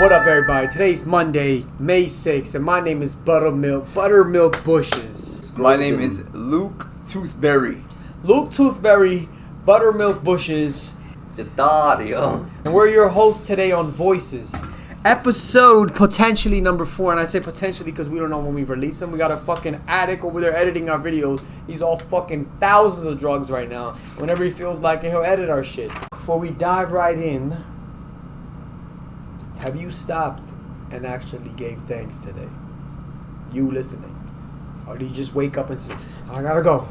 What up, everybody? Today's Monday, May 6th, and my name is Buttermilk Bushes. My name is Luke Toothberry. Luke Toothberry, Buttermilk Bushes. Jadario. And we're your hosts today on Voices. Episode potentially number 4, and I say potentially because we don't know when we release them. We got a fucking addict over there editing our videos. He's all fucking thousands of drugs right now. Whenever he feels like it, he'll edit our shit. Before we dive right in, have you stopped and actually gave thanks today? You listening? Or do you just wake up and say, I gotta go?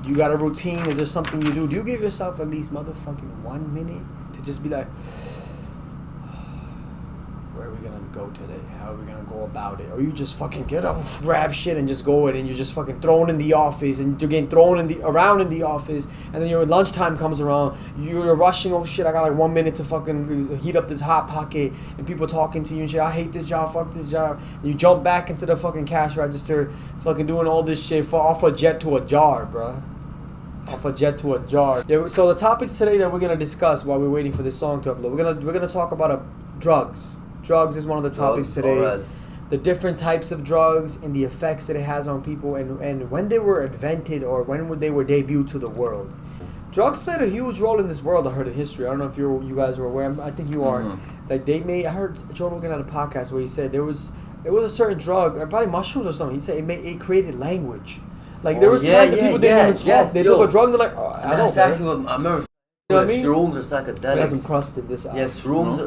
You got a routine? Is there something you do? Do you give yourself at least motherfucking 1 minute to just be like, where are we gonna go today? How are we gonna go about it? Or you just fucking get up, grab shit, and just go in, and you're just fucking thrown in the office, and you're getting thrown around in the office, and then your lunchtime comes around, you're rushing, oh shit, I got like 1 minute to fucking heat up this hot pocket, and people talking to you and shit, I hate this job, fuck this job, and you jump back into the fucking cash register, fucking doing all this shit off a jet to a jar, bruh. Off a jet to a jar. Yeah, so the topics today that we're gonna discuss while we're waiting for this song to upload, we're gonna talk about drugs. Drugs is one of the topics today. The different types of drugs and the effects that it has on people, and when they were invented or when they were debuted to the world. Drugs played a huge role in this world. I heard in history. I don't know if you guys were aware. I think you are. Mm-hmm. Like I heard Joe Rogan on a podcast where he said there was a certain drug, or probably mushrooms or something. He said it created language. Like there was times that people didn't even talk. Yes, they took a drug and they're like, I don't know. That's actually what I remember. You know what I mean? Shrooms or psychedelics. It has some crust in this eye. Yes, shrooms.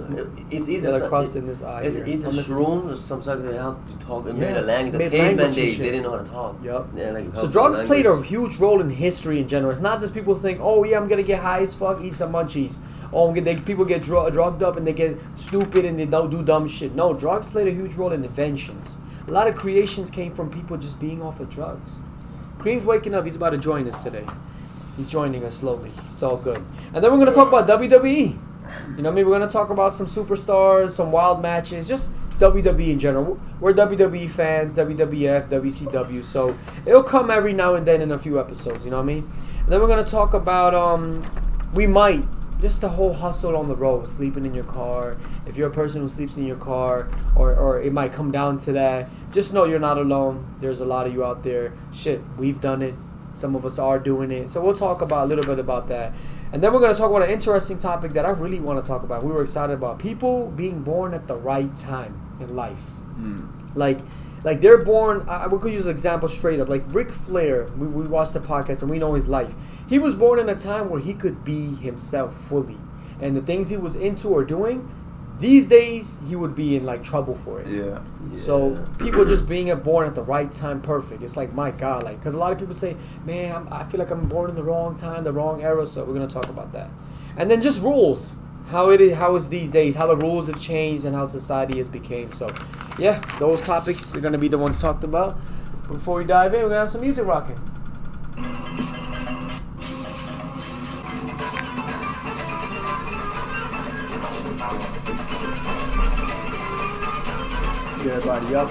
It's either like crust in this eye. It's either shrooms or some psychedelics that help you talk. It made a language. The cavemen they didn't know how to talk. Yep. Yeah, like so drugs played a huge role in history in general. It's not just people think, oh yeah, I'm gonna get high as fuck, eat some munchies. Oh, people get drugged up and they get stupid and they don't do dumb shit. No, drugs played a huge role in inventions. A lot of creations came from people just being off of drugs. Kareem's waking up. He's about to join us today. He's joining us slowly. It's all good. And then we're going to talk about WWE. You know what I mean? We're going to talk about some superstars, some wild matches, just WWE in general. We're WWE fans, WWF, WCW. So it'll come every now and then in a few episodes. You know what I mean? And then we're going to talk about, just the whole hustle on the road, sleeping in your car. If you're a person who sleeps in your car, or it might come down to that, just know you're not alone. There's a lot of you out there. Shit, we've done it. Some of us are doing it. So we'll talk about a little bit about that. And then we're going to talk about an interesting topic that I really want to talk about. We were excited about people being born at the right time in life. Like they're born, we could use an example straight up. Like Ric Flair, we watched the podcast and we know his life. He was born in a time where he could be himself fully. And the things he was into or doing, these days he would be in like trouble for it. Yeah. So people just being born at the right time, perfect. It's like, my God, like, because a lot of people say, man, I feel like I'm born in the wrong time, the wrong era. So we're gonna talk about that, and then just rules, how is these days, how the rules have changed, and how society has became. So, yeah, those topics are gonna be the ones talked about. Before we dive in, we're gonna have some music rocking. Get everybody up.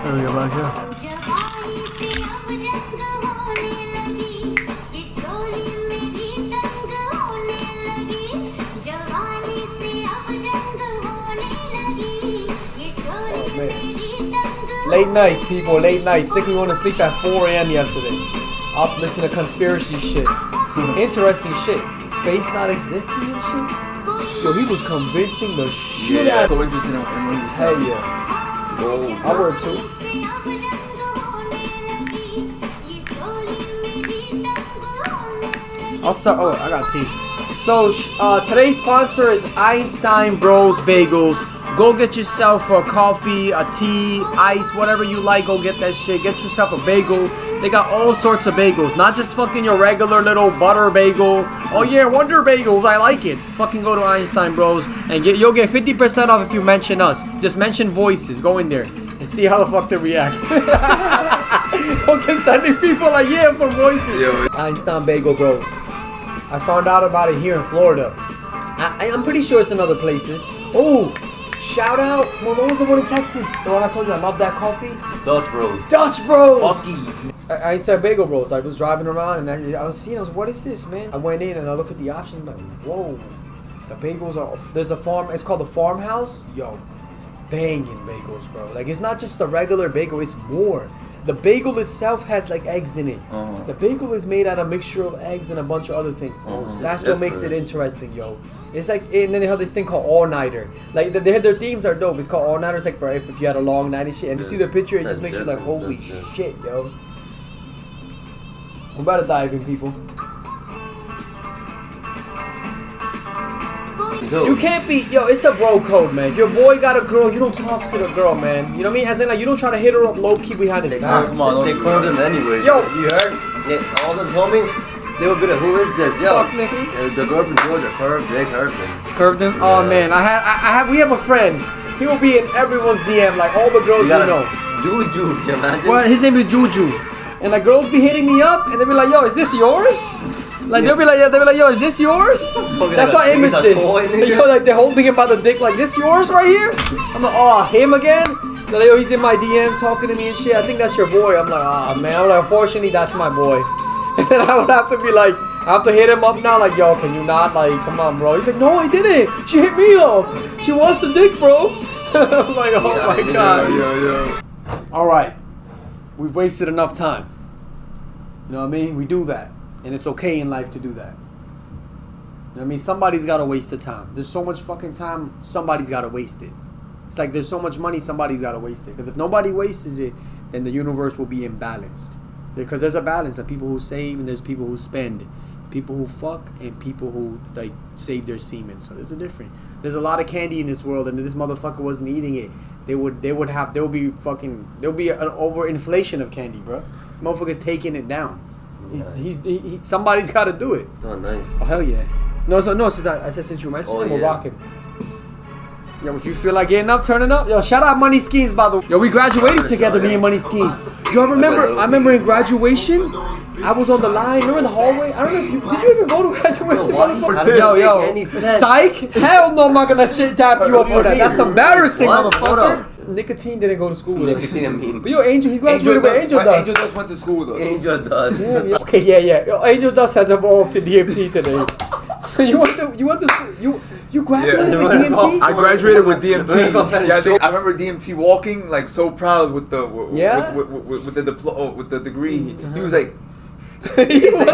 There we go, back here. Oh, man. Late nights, people, late nights. I think we went to sleep at 4 a.m. yesterday. Up listening to conspiracy shit. Interesting shit. Space not existing and shit. Yo, he was convincing the shit out of it. Hell yeah. I were too. I'll start. Oh, I got tea. So today's sponsor is Einstein Bros Bagels. Go get yourself a coffee, a tea, ice, whatever you like. Go get that shit. Get yourself a bagel. They got all sorts of bagels, not just fucking your regular little butter bagel. Oh yeah, Wonder Bagels, I like it. Fucking go to Einstein Bros and you'll get 50% off if you mention us. Just mention Voices. Go in there and see how the fuck they react. Okay, sending people like, yeah, for Voices. Yeah. Einstein Bagel Bros. I found out about it here in Florida. I'm pretty sure it's in other places. Oh, Shout out. What was the one in Texas? The one I told you I love that coffee. Dutch Bros. Dutch Bros. Bucky's. I said Bagel Bros. I was driving around and I was seeing. I was, what is this, man? I went in and I look at the options. Like, whoa, the bagels are. There's a farm. It's called the Farmhouse. Yo, banging bagels, bro. Like it's not just a regular bagel. It's more. The bagel itself has like eggs in it. The bagel is made out of a mixture of eggs and a bunch of other things. That's what makes it interesting, yo. It's like, and then they have this thing called All Nighter. Like their themes are dope. It's called All Nighter. It's like for if you had a long night and shit. And you see the picture, it just makes you like, holy shit, yo. We're about to dive in, people. You can't be, yo, it's a bro code, man. If your boy got a girl, you don't talk to the girl, man. You know what I mean? As in, like, you don't try to hit her up low-key behind his back. Come on, they curved him anyway. Yo, you heard? All those homies, they were good at, who is this? Yo, fuck, Nicky. The girl from Georgia, they curved him. Curved him? Yeah. Oh, man. We have a friend. He will be in everyone's DM, like all the girls you know. Juju, can you imagine? Well, his name is Juju. And like girls be hitting me up and they be like, yo, is this yours? Like they'll be like, yo, is this yours? That's what Image did. Yo, like they're holding him by the dick, like, this yours right here? I'm like, oh, him again? They're like, yo, he's in my DMs talking to me and shit. I think that's your boy. I'm like, ah, man. I'm like, unfortunately, that's my boy. And then I would have to be like, I have to hit him up now, like, yo, can you not, like, come on, bro? He's like, no, I didn't. She hit me up. She wants the dick, bro. I'm like, oh my god. All right, we've wasted enough time. You know what I mean? We do that. And it's okay in life to do that. You know what I mean? Somebody's got to waste the time. There's so much fucking time, somebody's got to waste it. It's like there's so much money, somebody's got to waste it. Because if nobody wastes it, then the universe will be imbalanced. Because there's a balance of people who save and there's people who spend. People who fuck and people who, like, save their semen. So there's a difference. There's a lot of candy in this world and if this motherfucker wasn't eating it, there would be an overinflation of candy, bro. Motherfucker's taking it down. He somebody's got to do it. Oh, nice. Oh, hell yeah. I said since you mentioned it, we're rocking. Yo, if you feel like getting up, turning up. Yo, shout out Money Schemes, by the way. Yo, we graduated together, me and Money Schemes. Yo, I remember in graduation, I was on the line. Remember in the hallway? I don't know if you, did you even go to graduation? Yo, psych? Hell no, I'm not gonna shit tap you up for that. That's embarrassing, motherfucker. Nicotine didn't go to school with us. But yo, Angel, he graduated with Angel Dust. Angel Dust went to school with us. Angel Dust. Yeah. Okay, yeah. Yo, Angel Dust has evolved to DMT today. So you went to school, you graduated with DMT? I graduated with DMT. Yeah, I remember DMT walking like so proud with the with the degree. He was like. I remember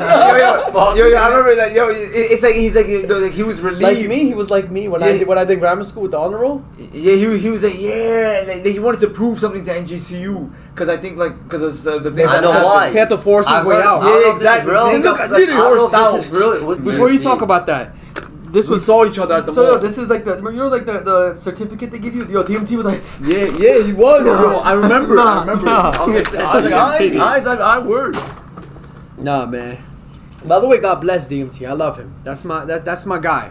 that. Yo, it's like he's like he was relieved. Like me, he was like me when I did grammar school with the honor roll. Yeah, he was like like he wanted to prove something to NGCU because I think because the thing. I know why he had to force his way out. Yeah, exactly. Look, I did it. Forced out. Before you talk about that. We saw each other at the mall. So this is like the certificate they give you. Yo, DMT was like. Yeah, he was. Yo, I remember. I word. Nah, man. By the way, God bless DMT. I love him. That's my guy.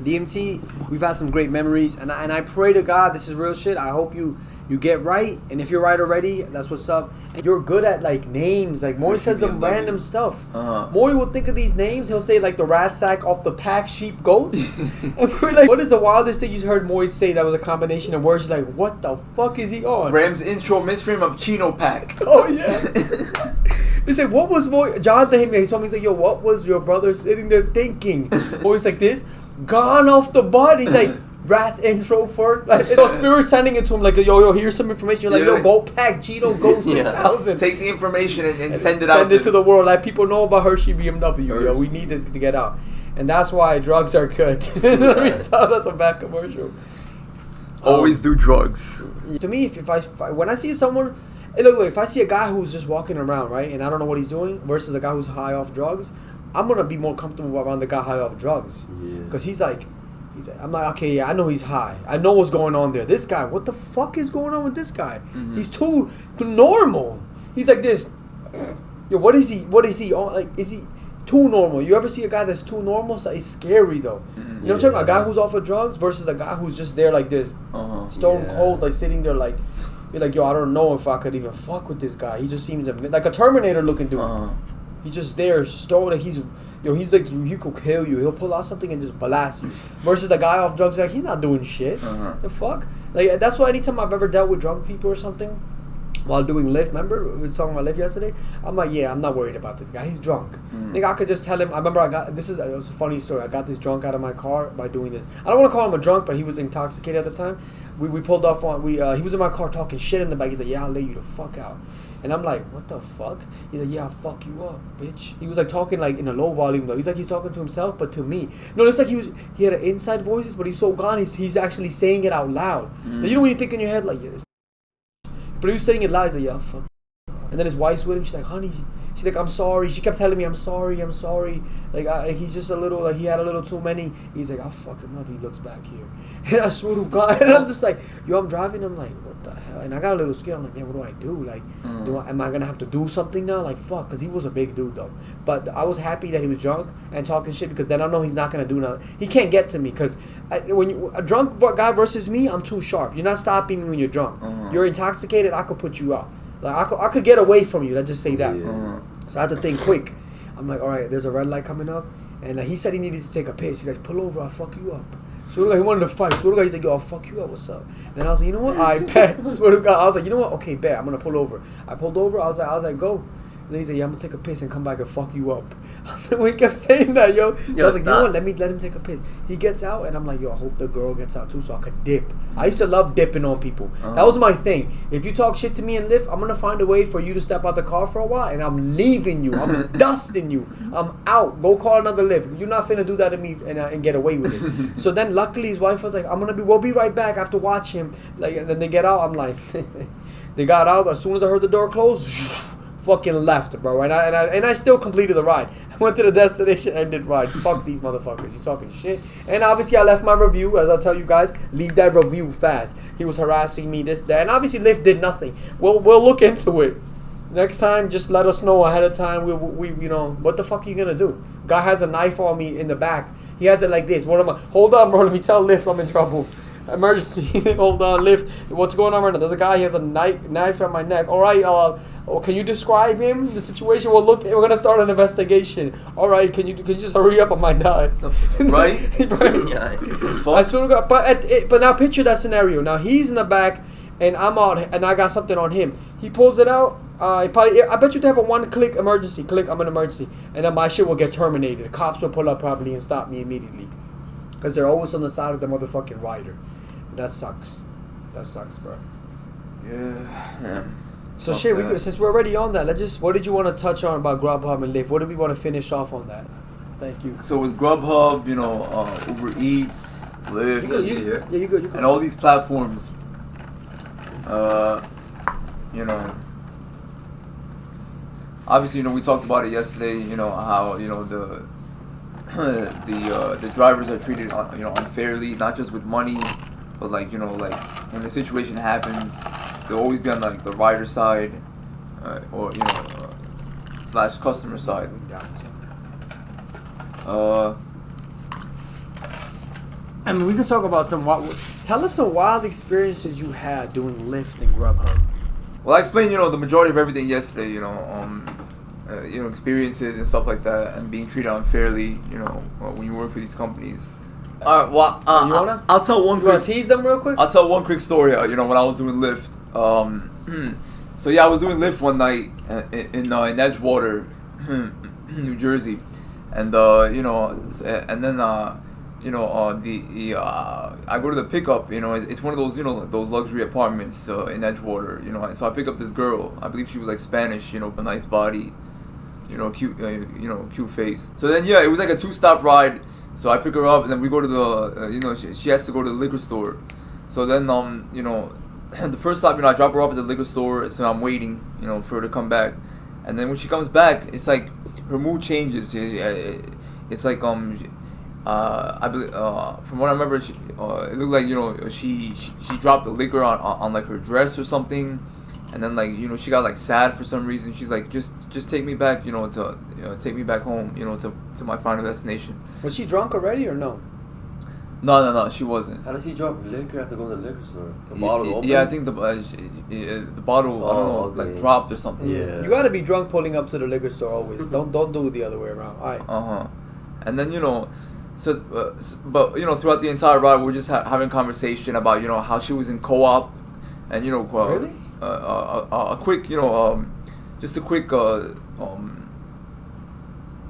DMT, we've had some great memories, and I pray to God, this is real shit. I hope you get right, and if you're right already, that's what's up. And you're good at like names. Like Maury says some random stuff. Maury will think of these names. He'll say like the rat sack off the pack, sheep, goat. And we're like, what is the wildest thing you heard Maury say that was a combination of words? You're like, what the fuck is he on? Ram's intro misframe of Chino Pack. Oh yeah. He said, what was Jonathan hit me? He told me, he's like, yo, what was your brother sitting there thinking? Always like this, gone off the butt. He's like, rat's intro for like, Spirit sending it to him like, yo, here's some information. You're like, yo, go pack Gino, go 3000. Take the information and send it out. Send it to the world. Like people know about Hershey BMW. Yo, we need this to get out, and that's why drugs are good. Let me start. That's a bad commercial. Always do drugs. To me, if when I see someone. Hey, look, if I see a guy who's just walking around, right, and I don't know what he's doing, versus a guy who's high off drugs, I'm going to be more comfortable around the guy high off drugs. Because he's like, I'm like, okay, yeah, I know he's high. I know what's going on there. This guy, what the fuck is going on with this guy? He's too normal. He's like this. Yo, what is he on? Like, is he too normal? You ever see a guy that's too normal? So it's scary, though. You know what I'm talking about? A guy who's off of drugs versus a guy who's just there like this. Stone cold, like sitting there like... You're like, yo, I don't know if I could even fuck with this guy. He just seems like a Terminator looking dude. He's just there, stoned. He's yo, he's like, he could kill you. He'll pull out something and just blast you. Versus the guy off drugs, like, he's not doing shit. The fuck? Like, that's why anytime I've ever dealt with drunk people or something, while doing Lyft, remember we were talking about Lyft yesterday? I'm like, yeah, I'm not worried about this guy. He's drunk. Nigga, I could just tell him. I remember it was a funny story. I got this drunk out of my car by doing this. I don't want to call him a drunk, but he was intoxicated at the time. We pulled off on. He was in my car talking shit in the back. He's like, yeah, I'll lay you the fuck out. And I'm like, what the fuck? He's like, yeah, I'll fuck you up, bitch. He was like talking like in a low volume though. He's like he's talking to himself, but to me. No, it's like he had an inside voices, but he's so gone. He's actually saying it out loud. Like, you know when you think in your head like, yeah, but he was saying it loud. He's like, yeah, fuck. And then his wife's with him. She's like, honey. She's like, I'm sorry. She kept telling me, I'm sorry. Like, he's just a little, like, he had a little too many. He's like, I'll fuck him up. He looks back here. And I swear to God. And I'm just like, yo, I'm driving. I'm like, what the hell? And I got a little scared. I'm like, man, what do I do? Like, am I going to have to do something now? Like, fuck. Because he was a big dude, though. But I was happy that he was drunk and talking shit because then I know he's not going to do nothing. He can't get to me because when a drunk guy versus me, I'm too sharp. You're not stopping me when you're drunk. You're intoxicated. I could put you out. Like, I could get away from you. Let's just say that. So I had to think quick. I'm like, all right, there's a red light coming up. And he said he needed to take a piss. He's like, pull over, I'll fuck you up. So he wanted to fight. So he's like, yo, I'll fuck you up, what's up? Then I was like, you know what? I bet. Swear to God. I was like, you know what? Okay, bet. I'm going to pull over. I pulled over. I was like, go. And then he said, yeah, I'm going to take a piss and come back and fuck you up. I was like, well, he kept saying that, yo. So I was like, you know what? Let him take a piss. He gets out, and I'm like, yo, I hope the girl gets out, too, so I could dip. I used to love dipping on people. That was my thing. If you talk shit to me in Lyft, I'm going to find a way for you to step out the car for a while, and I'm leaving you. I'm dusting you. I'm out. Go call another Lyft. You're not finna do that to me and get away with it. So then, luckily, his wife was like, we'll be right back. I have to watch him. Like, and then they get out. I'm like, they got out. As soon as I heard the door close, fucking left, bro, and I still completed the ride. I went to the destination and did ride. Fuck these motherfuckers, you talking shit. And obviously I left my review, as I'll tell you guys, leave that review fast. He was harassing me, this, that, and obviously Lyft did nothing. We'll look into it. Next time, just let us know ahead of time. We you know, what the fuck are you gonna do? Guy has a knife on me in the back. He has it like this. Hold on, bro, let me tell Lyft I'm in trouble. Emergency. Hold on, Lyft. What's going on right now? There's a guy. He has a knife at my neck. All right. Can you describe him? The situation. We're gonna start an investigation. All right. Can you just hurry up? I might die. Right. Right. I swear to God. But now picture that scenario. Now he's in the back, and I'm out, and I got something on him. He pulls it out. I bet you they have a one-click emergency. Click. I'm an emergency, and then my shit will get terminated. The cops will pull up probably and stop me immediately. Because they're always on the side of the motherfucking rider. That sucks. That sucks, bro. Yeah. So shit, since we're already on that, what did you want to touch on about Grubhub and Lyft? What do we want to finish off on that? Thank you. So with Grubhub, Uber Eats, Lyft, you good. And all these platforms, obviously, we talked about it yesterday, how, the drivers are treated unfairly, not just with money, but like when the situation happens, they'll always be on like the rider side or / customer side. I mean, we can talk about tell us some wild experiences you had doing Lyft and Grubhub. Well, I explained the majority of everything yesterday, experiences and stuff like that, and being treated unfairly, when you work for these companies. All right, well, I'll tell one. You want to tease them real quick? I'll tell one quick story. When I was doing Lyft, so yeah, I was doing Lyft one night in Edgewater, New Jersey, and and then I go to the pickup. It's one of those those luxury apartments in Edgewater. So I pick up this girl. I believe she was like Spanish. A nice body. Cute, cute face. So then, it was like a 2-stop ride. So I pick her up, and then we go to the, she has to go to the liquor store. So then, the first stop, I drop her off at the liquor store. So I'm waiting, for her to come back. And then when she comes back, it's like her mood changes. It's like, I believe, from what I remember, it looked like, she dropped the liquor on like her dress or something. And then she got like sad for some reason. She's like, just take me back, take me back home, to my final destination. Was she drunk already or no? No, she wasn't. How does he drop liquor after going to the liquor store? The bottle open? Yeah, I think the bottle, I don't know, like dropped or something. Yeah. You gotta be drunk pulling up to the liquor store always. Don't do it the other way around. Alright. And then, you know, but, you know, throughout the entire ride, we're just having conversation about, you know, how she was in co-op. And, you know, really? A quick, you know, just a quick note,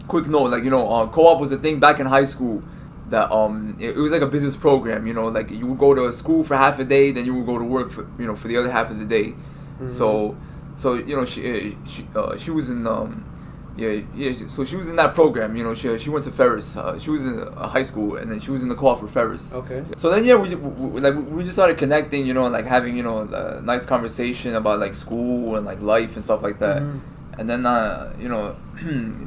like, you know, co-op was a thing back in high school. That it was like a business program, you know, like you would go to school for half a day, then you would go to work for, you know, for the other half of the day. So you know, she was in so she was in that program, you know. She went to Ferris. She was in high school, and then she was in the co-op for Ferris. Okay. So then we just started connecting, you know, and like having, you know, a nice conversation about like school and like life and stuff like that. And then you know,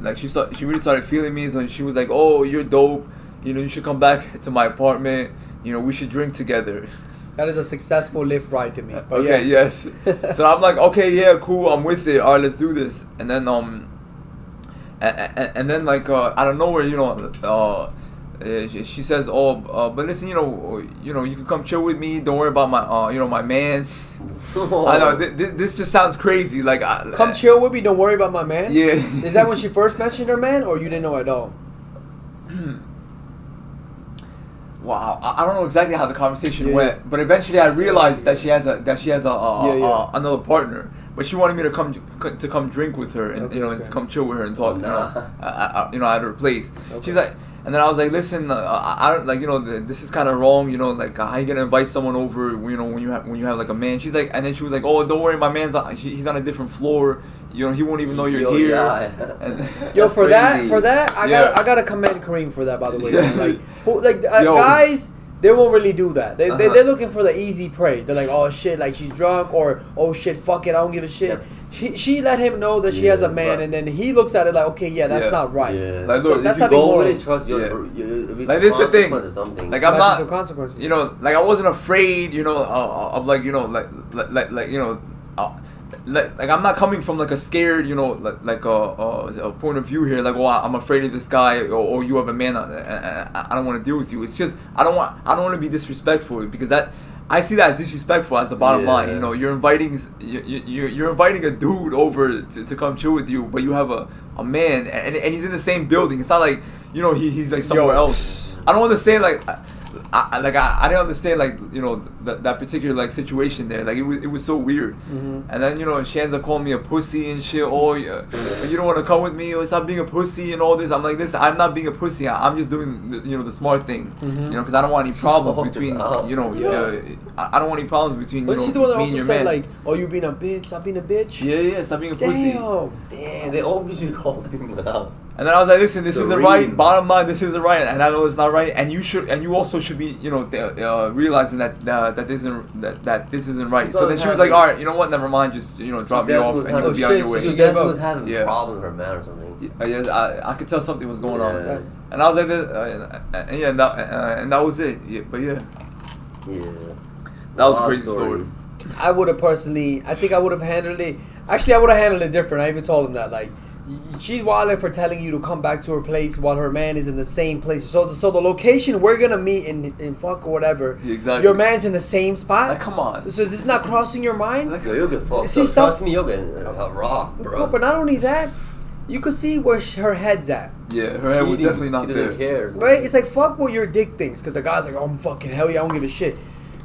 like she really started feeling me. So she was like, "Oh, you're dope. You know, you should come back to my apartment. You know, we should drink together." That is a successful Lyft ride to me. But okay, yeah. Yes. So I'm like, okay, yeah, cool, I'm with it. All right, let's do this. And then and then like out of nowhere, you know, she says, "Oh, but listen, you know, you can come chill with me. Don't worry about my, you know, my man." I know this just sounds crazy. Like, come chill with me. Don't worry about my man. Yeah. Is that when she first mentioned her man, or you didn't know at all? Wow, I don't know exactly how the conversation went, but eventually I realized that she has another partner, but she wanted me to come drink with her and to come chill with her and talk, you know, at her place. Okay. She's like, and then I was like, listen, I don't like, you know, this is kind of wrong, you know, like how you gonna invite someone over, you know, when you have like a man. She's like, and then she was like, oh, don't worry, my man's he's on a different floor. You know, he won't even know you're here. Yeah. And yo, for that, I gotta commend Kareem for that. By the way, guys, they won't really do that. They're looking for the easy prey. They're like, oh shit, like she's drunk, or oh shit, fuck it, I don't give a shit. Yeah. She let him know that she has a man, and then he looks at it like, okay, that's not right. Yeah. Like, look, that's not go with it, trust you. Like, this is the thing. Like, I'm not, some consequences. You know, like I wasn't afraid, you know, of like, you know, like you know. Like I'm not coming from like a scared, you know, like a point of view here, like, oh, I'm afraid of this guy, or you have a man, I don't want to deal with you. It's just I don't want to be disrespectful, because that I see that as disrespectful as the bottom line. You know, you're inviting a dude over to come chill with you, but you have a man, and he's in the same building. It's not like, you know, he's like somewhere else. I don't understand, like. I didn't understand, like, you know, that particular like situation there. Like, it was so weird. And then, you know, she ends up calling me a pussy and shit. Oh, yeah, you don't want to come with me, or stop being a pussy and all this. I'm like, listen, I'm not being a pussy. I'm just doing the smart thing. You know, because I don't want any problems between, you know, I don't want any problems between, but you she's know, the one that me also and your said, man. like, oh, you being a bitch, stop being a bitch. Yeah, stop being a pussy. Damn, they always call people out. And then I was like, listen, this isn't right. Bottom line, this isn't right, and I know it's not right. And you also should be, you know, realizing that this isn't right. So then she was like, all right, you know what? Never mind. Just, you know, drop me off and you'll be on your way. She definitely was having a problem with her man or something. Yes, I could tell something was going on. And I was like, and that was it. Yeah, but that was a crazy story. I would have personally, I think I would have handled it. Actually, I would have handled it different. I even told him that, like, she's wilding for telling you to come back to her place while her man is in the same place. So the location we're gonna meet in fuck or whatever. Exactly. Your man's in the same spot. Like, come on. So is this not crossing your mind? Like, you'll get fucked up. Trust me, you'll get rocked, bro. But not only that, you could see where her head's at. Yeah, her head was definitely not there. She doesn't care. Right? It's like, fuck what your dick thinks, because the guy's like, oh, I'm fucking hell yeah, I don't give a shit.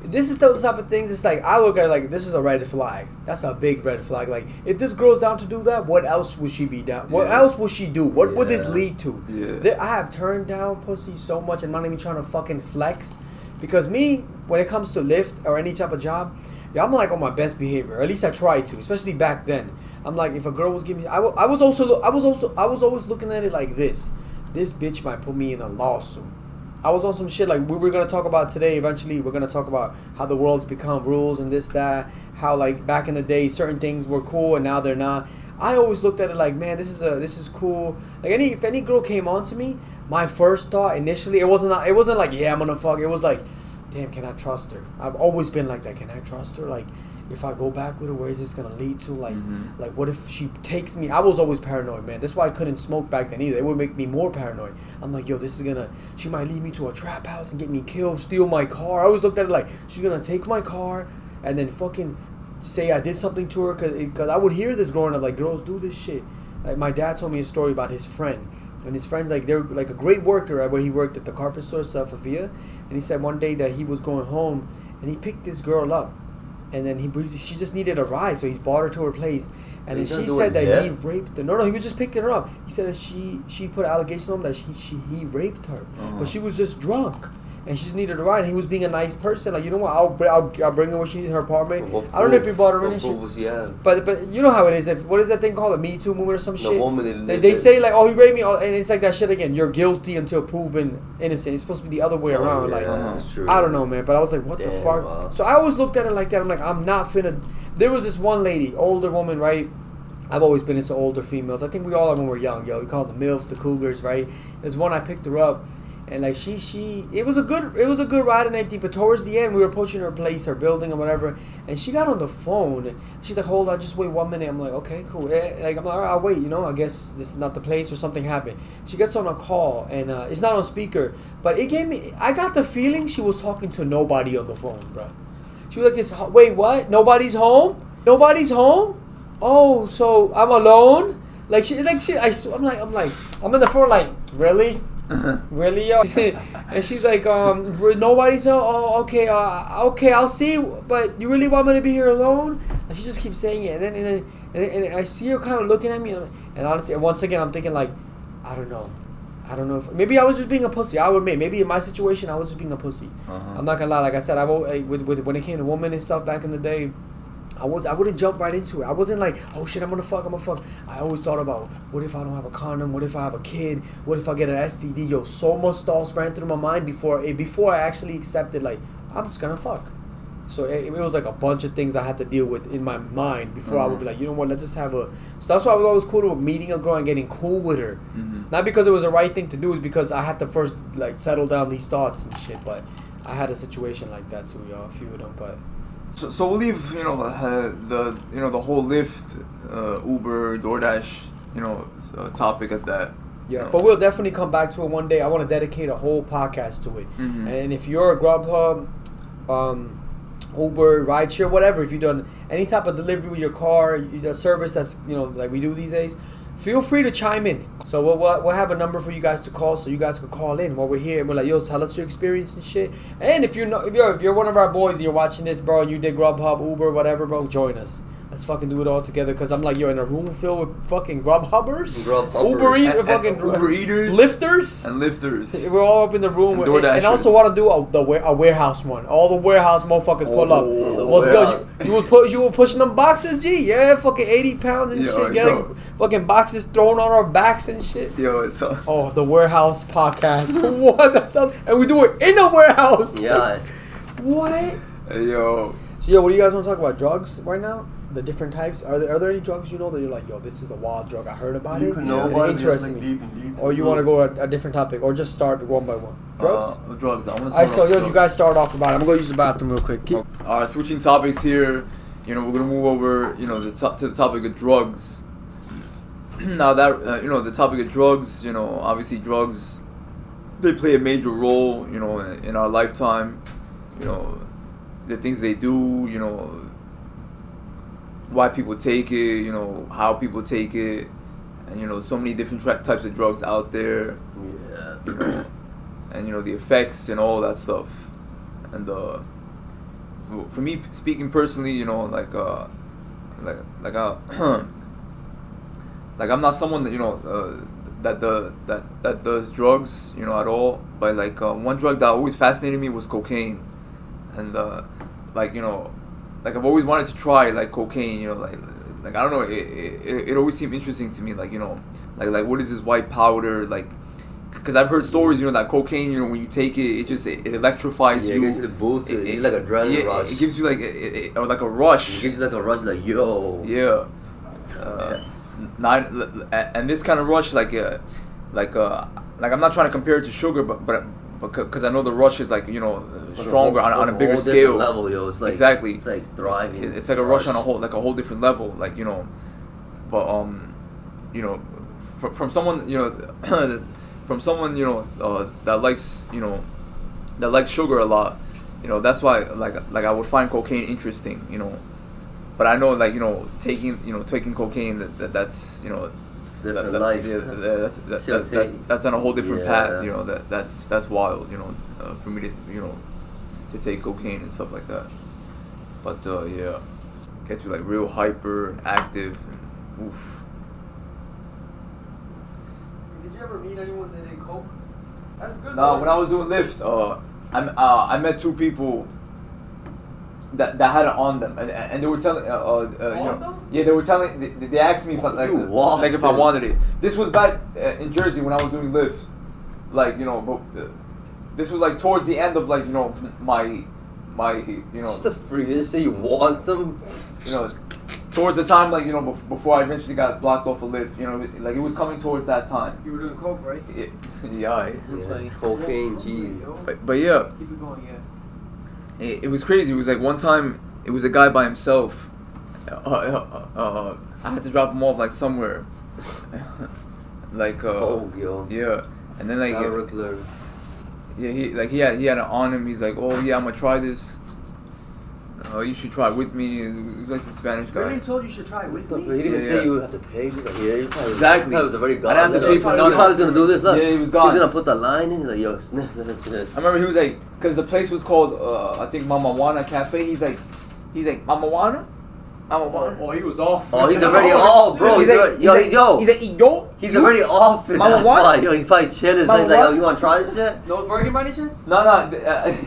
This is those type of things. It's like, I look at it like, this is a red flag. That's a big red flag. Like, if this girl's down to do that, what else would she be down? What else would she do? What would this lead to? Yeah. I have turned down pussy so much, and not even trying to fucking flex, because me, when it comes to Lyft or any type of job, I'm like on my best behavior. Or at least I try to, especially back then. I'm like, if a girl was giving me, I was always looking at it like this. This bitch might put me in a lawsuit. I was on some shit like we were going to talk about today. Eventually, we're going to talk about how the world's become rules and this, that. How, like, back in the day, certain things were cool and now they're not. I always looked at it like, man, this is cool. Like, if any girl came on to me, my first thought initially, it wasn't like, yeah, I'm going to fuck. It was like, damn, can I trust her? I've always been like that. Can I trust her? Like, if I go back with her, where is this gonna lead to? Like, like what if she takes me? I was always paranoid, man. That's why I couldn't smoke back then either. It would make me more paranoid. I'm like, yo, she might lead me to a trap house and get me killed, steal my car. I always looked at it like, she's gonna take my car and then fucking say I did something to her, cause I would hear this growing up, like, girls do this shit. Like, my dad told me a story about his friend. And his friend's like, they're like a great worker at where he worked at the carpet store, Sofia. And he said one day that he was going home and he picked this girl up. And then she just needed a ride, so he brought her to her place. And then she said that he raped her. No, he was just picking her up. He said that she put an allegation on him that he raped her. But she was just drunk. And she just needed a ride. And he was being a nice person. Like, you know what? I'll bring her where she needs her apartment. I don't know if he bought her anything. But you know how it is. What is that thing called? A Me Too movement or some shit? They say like, oh, he raped me. And it's like that shit again. You're guilty until proven innocent. It's supposed to be the other way around. Like, that's true. I don't know, man. But I was like, what the fuck? Wow. So I always looked at it like that. I'm like, I'm not finna. There was this one lady, older woman, right? I've always been into older females. I think we all are when we're young, yo. We call them the MILFs, the cougars, right? There's one I picked her up. And like it was a good ride and everything, but towards the end we were approaching her place, her building or whatever, and she got on the phone. She's like, "Hold on, just wait 1 minute." I'm like, "Okay, cool." Like I'm like, "All right, I'll wait." You know, I guess this is not the place or something happened. She gets on a call and it's not on speaker, but I got the feeling she was talking to nobody on the phone, bro. She was like this. Wait, what? Nobody's home? Nobody's home? Oh, so I'm alone? Like I'm in the phone like, really? Really, yo? And she's like, nobody's home. Oh, okay, okay, I'll see. But you really want me to be here alone? And she just keeps saying it, and then I see her kind of looking at me, and honestly, once again, I'm thinking like, I don't know if maybe I was just being a pussy. I would admit, maybe in my situation, I was just being a pussy. I'm not gonna lie. Like I said, when it came to women and stuff back in the day, I wouldn't jump right into it. I wasn't like, oh shit, I'm gonna fuck. I always thought about, what if I don't have a condom? What if I have a kid? What if I get an STD? Yo, so much thoughts ran through my mind before I actually accepted, like, I'm just gonna fuck. So it was like a bunch of things I had to deal with in my mind before I would be like, you know what, let's just have a... So that's why I was always cool with meeting a girl and getting cool with her. Not because it was the right thing to do, it's because I had to first, like, settle down these thoughts and shit. But I had a situation like that too, y'all, a few of them, but... So we'll leave, the whole Lyft, Uber, DoorDash, topic at that. Yeah, but we'll definitely come back to it one day. I want to dedicate a whole podcast to it. And if you're a Grubhub, Uber, rideshare, whatever, if you've done any type of delivery with your car, a service that's, like we do these days, feel free to chime in. So we'll have a number for you guys to call, so you guys can call in while we're here. And we're like, yo, tell us your experience and shit. And if you're one of our boys and you're watching this, bro, and you did Grubhub, Uber, whatever, bro, join us. Let's fucking do it all together. Because I'm like, you're in a room filled with fucking Grubhubbers, Uber Eaters, Lifters. And Lifters. We're all up in the room. And also want to do a warehouse one. All the warehouse motherfuckers pull up. What's good? You were pushing them boxes, G? Yeah, fucking 80 pounds and shit. Getting fucking boxes thrown on our backs and shit. Yo, it's the warehouse podcast. What? That sounds... And we do it in a warehouse. Yeah. What? Hey, yo. So, what do you guys want to talk about? Drugs right now? The different types? Are there any drugs that you're like, yo, this is a wild drug, I heard about it, it interests me? Or you want to go a different topic, or just start one by one? Drugs? Drugs. I want to start off with drugs. You guys start off about it. I'm going to use the bathroom real quick. Alright, switching topics here. We're going to move over, to the topic of drugs. Now that, the topic of drugs, obviously drugs, they play a major role, in our lifetime. The things they do, why people take it, how people take it, and so many different types of drugs out there. Yeah. And the effects and all that stuff. And for me, speaking personally, like I'm not someone that that does drugs, at all. But like one drug that always fascinated me was cocaine, and I've always wanted to try like cocaine, like I don't know, it always seemed interesting to me, like what is this white powder, like, because I've heard stories, that cocaine, when you take it, it electrifies you. Yeah, it gives you the boost. It gives you like adrenaline rush. It gives you like a rush. It gives you like a rush, like yo. Yeah. And this kind of rush, like I'm not trying to compare it to sugar, but because I know the rush is like stronger on a bigger scale level, yo. It's like exactly. It's like thriving. It's like a rush on a whole different level, like but from someone that likes sugar a lot, that's why like I would find cocaine interesting, but I know like taking cocaine that's different life. That's on a whole different path, that's wild, for me to take cocaine and stuff like that. But gets you like real hyper active. And, oof. Did you ever meet anyone that did coke? That's good. No, when I was doing Lyft, I met two people that had it on them, and they were telling they were telling, they asked me if if I wanted it. This was back in Jersey when I was doing Lyft, but this was like towards the end of my Just the freest say you want some. Towards the time before I eventually got blocked off of Lyft, it was coming towards that time. You were doing coke, right? Yeah. Cocaine, cheese. But yeah. Keep it going, yeah. It was crazy. It was like one time, it was a guy by himself. I had to drop him off somewhere. Yeah. And then he had it on him. He's like, oh yeah, I'm gonna try this. You should try with me. He was like some Spanish guy. Really told you should try with me? He didn't say you would have to pay. He was like, yeah, you probably exactly. He was already gone. I didn't have to pay for nothing. He probably was gonna do this. Look. Yeah, he was gone. He's gonna put the line in. He's like, yo, sniff that shit. I remember he was like, because the place was called I think Mama Juana Cafe. He's like Mama Juana. Oh, he was off. Oh, he's already off, bro. He's like, He's already off. Mama Juana. Yo, he's probably chilling. So he's like, yo, you wanna try this shit? No burger by any chance? No.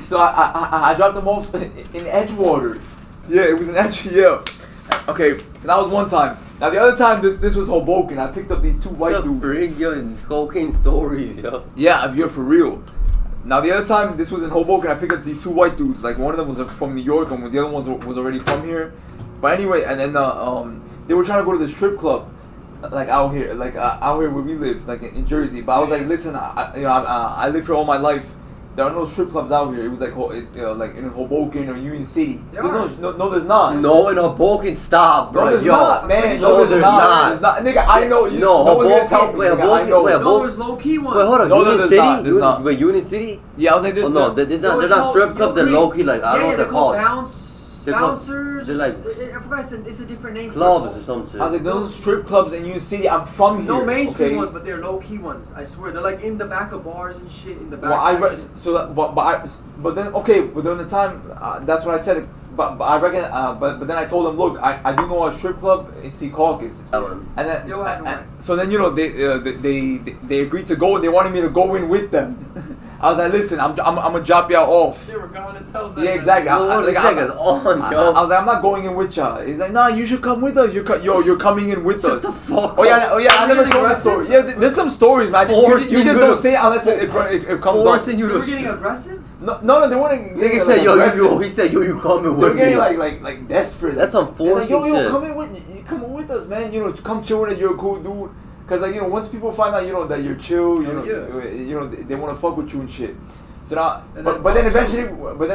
So I dropped him off in Edgewater. Yeah, it was an entry, yeah. Okay, that was one time. Now the other time, this was Hoboken. I picked up these two white dudes. Bring your cocaine stories, yo. Yeah, I'm here for real. Now the other time, this was in Hoboken. I picked up these two white dudes. Like one of them was from New York, and the other one was already from here. But anyway, and then they were trying to go to the strip club, out here where we live, in Jersey. But I was like, listen, I lived here all my life. There are no strip clubs out here. It was like in Hoboken or Union City. There's there's not. No, in Hoboken, stop, bro. No, there's not, man. No, there's not. Nigga, I know you. No, Hoboken. Wait, Hoboken. No, there's low key ones. Wait, hold on. No, Union there's City? not. There's not. Wait, Union City? Yeah, I was like, oh no, there's not strip club. They're low key. I don't know what they're called. Bouncers. They're like, I forgot it's a different name. Clubs or some shit. I was like, those strip clubs in Union City. I'm from here. No mainstream ones, but they're low key ones. I swear, they're like in the back of bars and shit in the back. But then during the time, that's what I said. But I reckon. But then I told them, look, I do know a strip club in Secaucus. And then so then they agreed to go and they wanted me to go in with them. I was like, listen, I'm gonna drop y'all off. They were gone as hell. Yeah, exactly. I was like, I'm not going in with y'all. He's like, nah, you should come with us. You're coming in with us. Shut the fuck oh yeah. I never told the story. Yeah, there's some stories, man. You just don't say it unless it comes up. You were getting aggressive? No, they weren't. Nigga said, yo, he said, yo, you coming with me? They're getting like desperate. That's some forcing shit. Yo, come with us, man. Come chill with us. You're a cool dude. Cause once people find out that you're chill, they want to fuck with you and shit. So now, but then eventually, when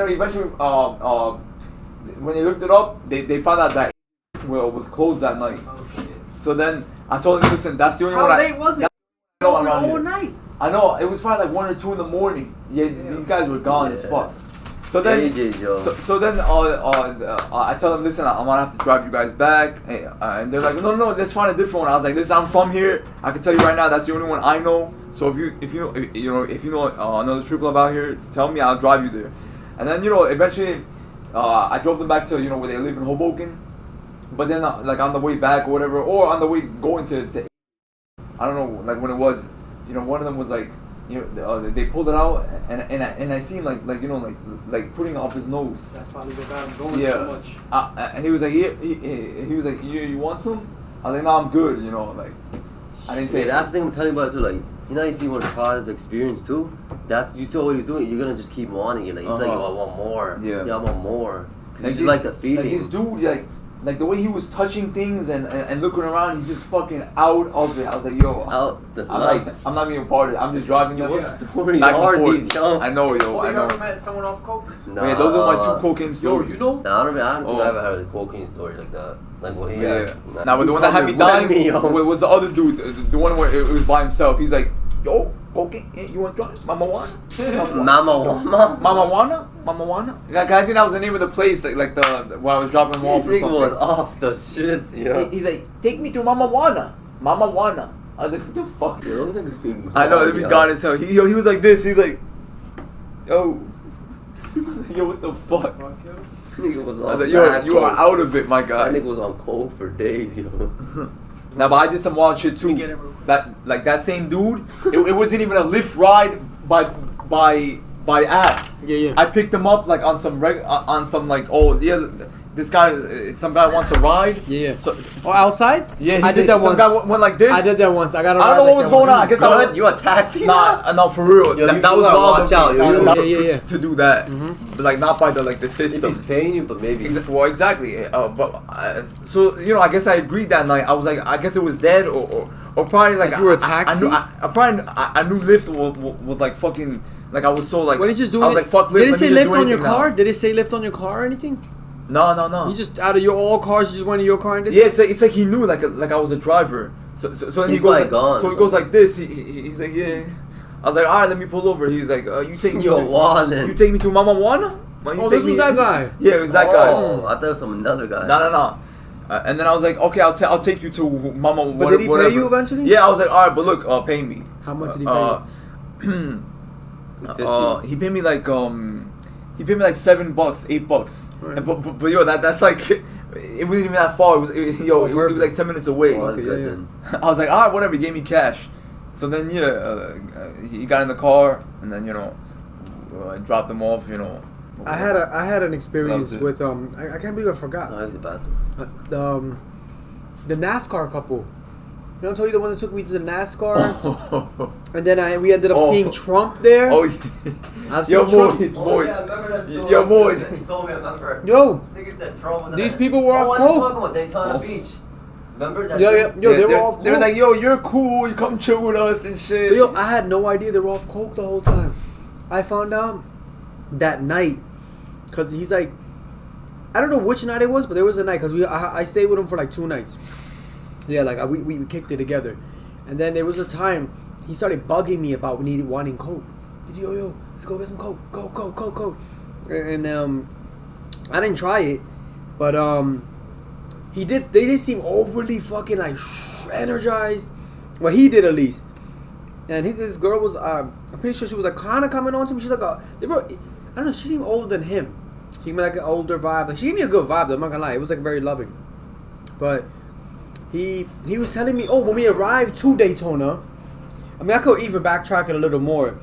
they looked it up, they found out that was closed that night. Oh shit. So then I told them, listen, that's the only one. How late was it? All night. I know it was probably like 1 or 2 in the morning. Yeah, these guys were gone as fuck. So then, I tell them, listen, I'm gonna have to drive you guys back, and they're like, no, let's find a different one. I was like, listen, I'm from here. I can tell you right now, that's the only one I know. So if you know another strip club out here, tell me, I'll drive you there. And then eventually, I drove them back to where they live in Hoboken. But then on the way back or whatever, or on the way going to I don't know, when it was, one of them was like. They pulled it out and I seen like putting it up his nose. That's probably the guy going so much. And he was like, he was like, you want some? I was like, no, I'm good. I didn't take. That's the thing I'm telling you about too. You see when cars experience too. You saw what he's doing. You're gonna just keep wanting it. He's like, yo, I want more. Yeah, I want more. Cause you just like the feeling. Like this dude, like the way he was touching things and looking around, he's just fucking out of it. I was like, yo, I'm not being a part of it. I'm just driving them. What stories are these, yo? I know, yo. You ever met someone off coke? Nah. Yeah, those are my 2 cocaine stories. Yo, you know? Nah, I don't think I ever heard a cocaine story like that. Like what he has. Nah, but the one that had me dying was the other dude. The one where it was by himself. He's like, yo, cocaine, you want to try? Mama wanna? Mama wanna? I think that was the name of the place, like the where I was dropping him off or something. was off the shits, yo. He's like, take me to Mama wanna. I was like, what the fuck? Yo, don't think this being I know, it'd be gone as hell. He was like this. He's like, yo. Yo, what the fuck? Nigga was I was like, yo, you are out of it, my guy. That nigga was on coke for days, yo. Now, but I did some wild shit too. That same dude, it wasn't even a Lyft ride by app. Yeah. I picked him up like on some this guy, some guy wants a ride. Yeah. So outside? Yeah, I did that some once. guy went like this. I did that once. I got a ride. I don't know what was going on. I guess you a taxi? No, for real. Yo, that was watch out. Yeah. To do that, but like not by the system. If he's paying you, but maybe. Well, exactly. So I guess I agreed that night. I was like, I guess it was dead or probably like you were a taxi. I knew Lyft was like fucking. Like I was so like. What did you just do? I was like, fuck Lyft. Did it say Lyft on your car? Did it say Lyft on your car or anything? No. You just out of all cars, you just went to your car and did that? Yeah, it's like he knew like I was a driver. So then he goes like, so he goes like this. He's like, yeah. I was like, all right, let me pull over. He's like, you take me to Mama Wanna? This was that guy. Yeah, it was that guy. Oh, I thought it was another guy. No. And then I was like, okay, I'll take you to Mama. But did he pay you eventually? Yeah, I was like, all right, but look, pay me. How much did he pay you? He paid me like $7, $8. Right. But yo, that's like it wasn't even that far. It was like 10 minutes away. Okay, I was like, all right, whatever. He gave me cash. So then he got in the car and then I dropped him off. I had an experience with I can't believe I forgot. No, it was a bathroom. The NASCAR couple. You know, I told you the one that took me to the NASCAR, and then we ended up seeing Trump there. Oh, yeah. I've seen Trump. Oh, yeah, I remember that story. Yo, boy. He told me, I remember. Yo, Nigga said Trump was these people were off what coke. are you talking about? Daytona Beach. Remember that? Yo, they were off coke. They were like, yo, you're cool. You come chill with us and shit. But yo, I had no idea they were off coke the whole time. I found out that night, cause he's like, I don't know which night it was, but there was a night, cause I stayed with him for like 2 nights. Yeah, like we kicked it together. And then there was a time he started bugging me about wanting coke. Yo, let's go get some coke. Go. And I didn't try it, but they did seem overly fucking like energized. Well, he did at least. And this girl was I'm pretty sure she was like kind of coming on to me. She's like I don't know. She seemed older than him. She gave me like an older vibe. Like she gave me a good vibe though. I'm not gonna lie. It was like very loving, but. He was telling me, when we arrived to Daytona, I mean, I could even backtrack it a little more.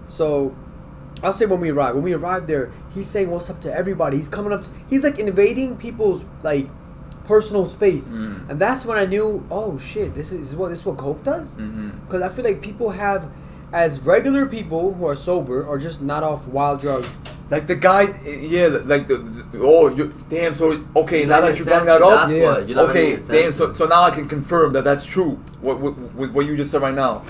So, I'll say when we arrived there, he's saying what's up to everybody. He's coming up, he's like invading people's like personal space. And that's when I knew, oh shit, this is what coke does? Because I feel like people have, as regular people who are sober or just not off wild drugs, like the guy, like damn. So okay, now that you bring that up, okay, damn. So now I can confirm that that's true. What you just said right now.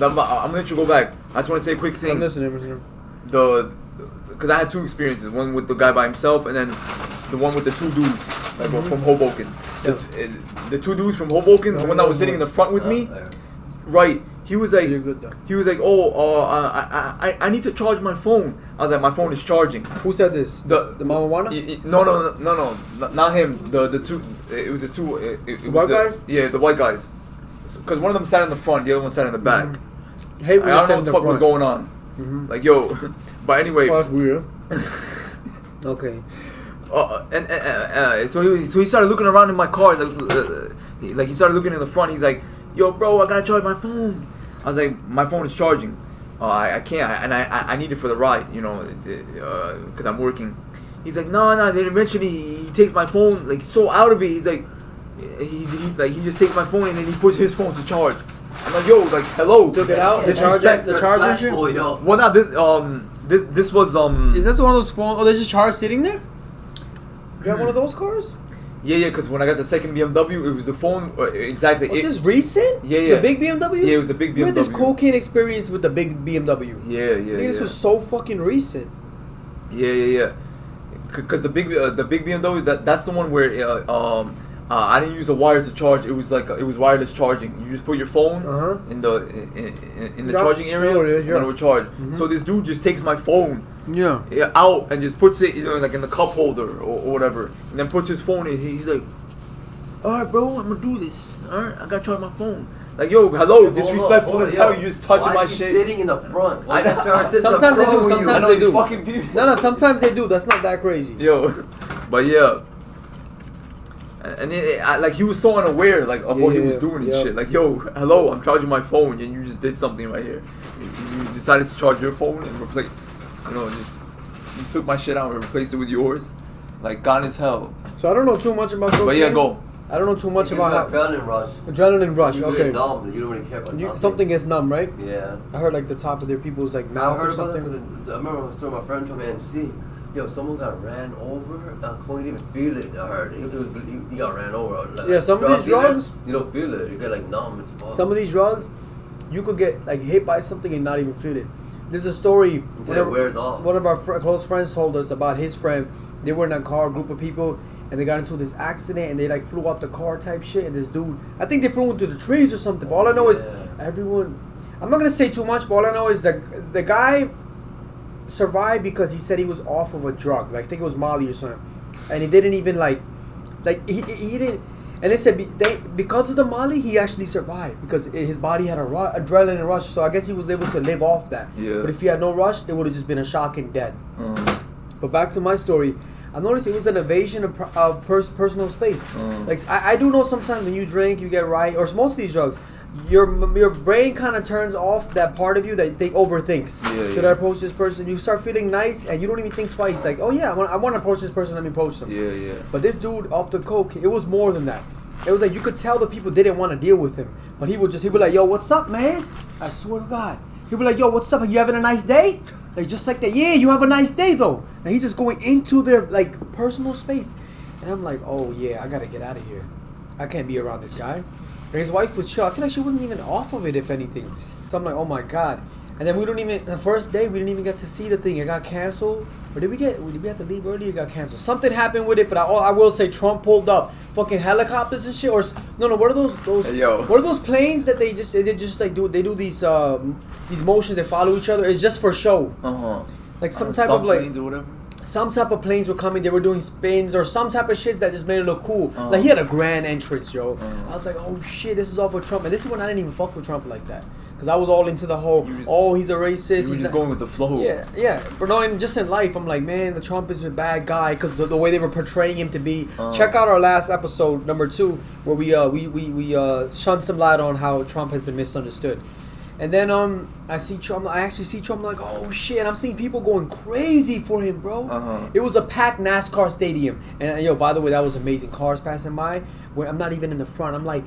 I'm gonna let you go back. I just want to say a quick thing. I'm listening. Because I had 2 experiences. One with the guy by himself, and then the one with the 2 dudes like from Hoboken. The 2 dudes from Hoboken, the one that was sitting in the front with me, right? He was like, I need to charge my phone. I was like, my phone is charging. Who said this? The Mama Wanna? No, not him. The 2. It was the 2. White guys? Yeah, the white guys. Because one of them sat in the front, the other one sat in the back. Hey, I don't know what the fuck was going on. Like, yo, but anyway. That's weird. Okay. So he started looking around in my car. Like he started looking in the front. He's like, yo, bro, I gotta charge my phone. I was like, my phone is charging. I can't, and I need it for the ride, because I'm working. He's like, no. Then eventually he takes my phone, like so out of it. He's like, he just takes my phone and then he puts his phone to charge. I'm like, yo, like, hello. Took it out. The charger shit. Well, not this. This was Is this one of those phones? Oh, there's just charge sitting there. You got one of those cars? Yeah, because when I got the second BMW, it was the phone. Exactly. Was this recent? Yeah. The big BMW? Yeah, it was the big BMW. You had this cocaine experience with the big BMW. Yeah. This was so fucking recent. Yeah. Because the big BMW, that's the one where I didn't use a wire to charge. It was like it was wireless charging. You just put your phone in the charging area, and it would charge. So this dude just takes my phone out and just puts it, like in the cup holder or whatever, and then puts his phone in. He's like, "All right, bro, I'm gonna do this. All right, I gotta charge my phone." Like, yo, hello, disrespectful as hell. You just touching my shit. Sitting in the front. Sometimes they do. Sometimes they do. Fucking people. No. Sometimes they do. That's not that crazy. Yo, but yeah. And like he was so unaware like of what he was doing and shit. Like, yo, hello, I'm charging my phone, and you just did something right here. You decided to charge your phone and replace. You took my shit out and replaced it with yours. Like, gone as hell. So I don't know too much about cocaine. But yeah, go. I don't know too much about adrenaline rush. Adrenaline rush. You Okay. Numb. You don't really care about nothing. Something gets numb, right? Yeah. I heard like the top of their people's like mouth or something. I remember a story my friend told me at NC. Yo, someone got ran over. Couldn't even feel it. I heard he got ran over. Like, yeah, some of these drugs, you don't feel it. You get like numb. It's fun. Some of these drugs, you could get like hit by something and not even feel it. There's a story. Until it wears off. One of our close friends told us about his friend. They were in a car, a group of people, and they got into this accident, and they like flew out the car type shit. And this dude, I think they flew into the trees or something. But all I know is everyone. I'm not gonna say too much, but all I know is that the guy survived because he said he was off of a drug, like I think it was Molly or something, and he didn't even like he didn't. And they said because of the Molly, he actually survived because his body had a adrenaline rush. So I guess he was able to live off that. Yeah. But if he had no rush, it would have just been a shock and dead. But back to my story, I noticed it was an invasion of personal space. Like I do know sometimes when you drink, you get right, or most of these drugs, your brain kind of turns off that part of you that they overthinks. Should I approach this person? You start feeling nice, and you don't even think twice. Like, oh yeah, I want to approach this person. Let me approach them. Yeah. But this dude off the coke, it was more than that. It was like you could tell the people didn't want to deal with him, but he'd be like, yo, what's up, man? I swear to God, he'd be like, yo, what's up? Are you having a nice day? Like just like that. Yeah, you have a nice day though. And he just going into their like personal space, and I'm like, oh yeah, I gotta get out of here. I can't be around this guy. And his wife was chill. I feel like she wasn't even off of it, if anything. So I'm like, oh my God. And then the first day, we didn't even get to see the thing. It got canceled. Or did we have to leave early? It got canceled. Something happened with it, but I will say Trump pulled up fucking helicopters and shit. Or no, what are those hey, yo. What are those planes that they just like do these motions that follow each other? It's just for show. Like some type of like planes or whatever. Some type of planes were coming, they were doing spins or some type of shit that just made it look cool. Like he had a grand entrance, yo. I was like, oh shit, this is all for Trump. And this is when I didn't even fuck with Trump like that. Because I was all into the whole, he's a racist. You were just going with the flow. Yeah. But no, just in life, I'm like, man, the Trump is a bad guy because the way they were portraying him to be. Check out our last episode, number 2, where we shone some light on how Trump has been misunderstood. And then I actually see Trump like, oh shit, and I'm seeing people going crazy for him, bro. It was a packed NASCAR stadium, and yo, by the way, that was amazing. Cars passing by, where I'm not even in the front. I'm like,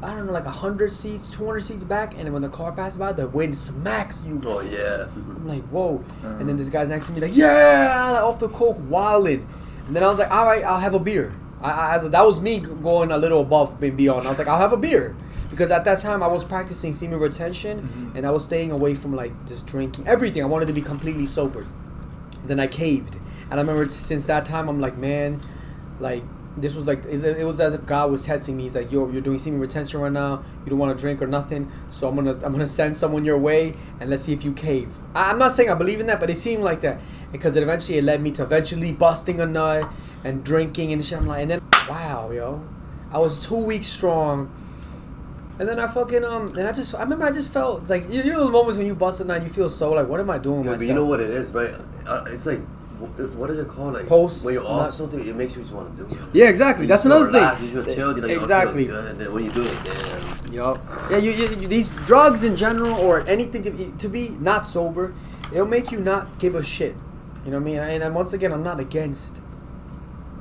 I don't know, like 100 seats, 200 seats back, and when the car passes by, the wind smacks you. Oh yeah. I'm like, whoa. And then this guy's next to me like, yeah, like, off the coke, wildin'. And then I was like, all right, I'll have a beer. That was me going a little above and beyond. I was like, I'll have a beer. Because at that time, I was practicing semen retention, and I was staying away from, like, just drinking. Everything. I wanted to be completely sober. Then I caved. And I remember since that time, I'm like, man, like, this was like, it was as if God was testing me. He's like, yo, you're doing semen retention right now. You don't want to drink or nothing. So I'm gonna send someone your way, and let's see if you cave. I'm not saying I believe in that, but it seemed like that. Because it led me to busting a nut and drinking and shit. I'm like, and then, wow, yo. I was 2 weeks strong. And then I fucking I remember I just felt like you know those moments when you bust a nut and you feel so like, what am I doing with myself? But you know what it is, right? It's like, what is it called? Like post when you're off something, it makes you just want to do it. Yeah, exactly. That's another thing. You feel chilled, you're like, exactly. Oh, and then when you do it, damn. Yup. Yeah, you these drugs in general or anything to be not sober, it'll make you not give a shit. You know what I mean? And once again, I'm not against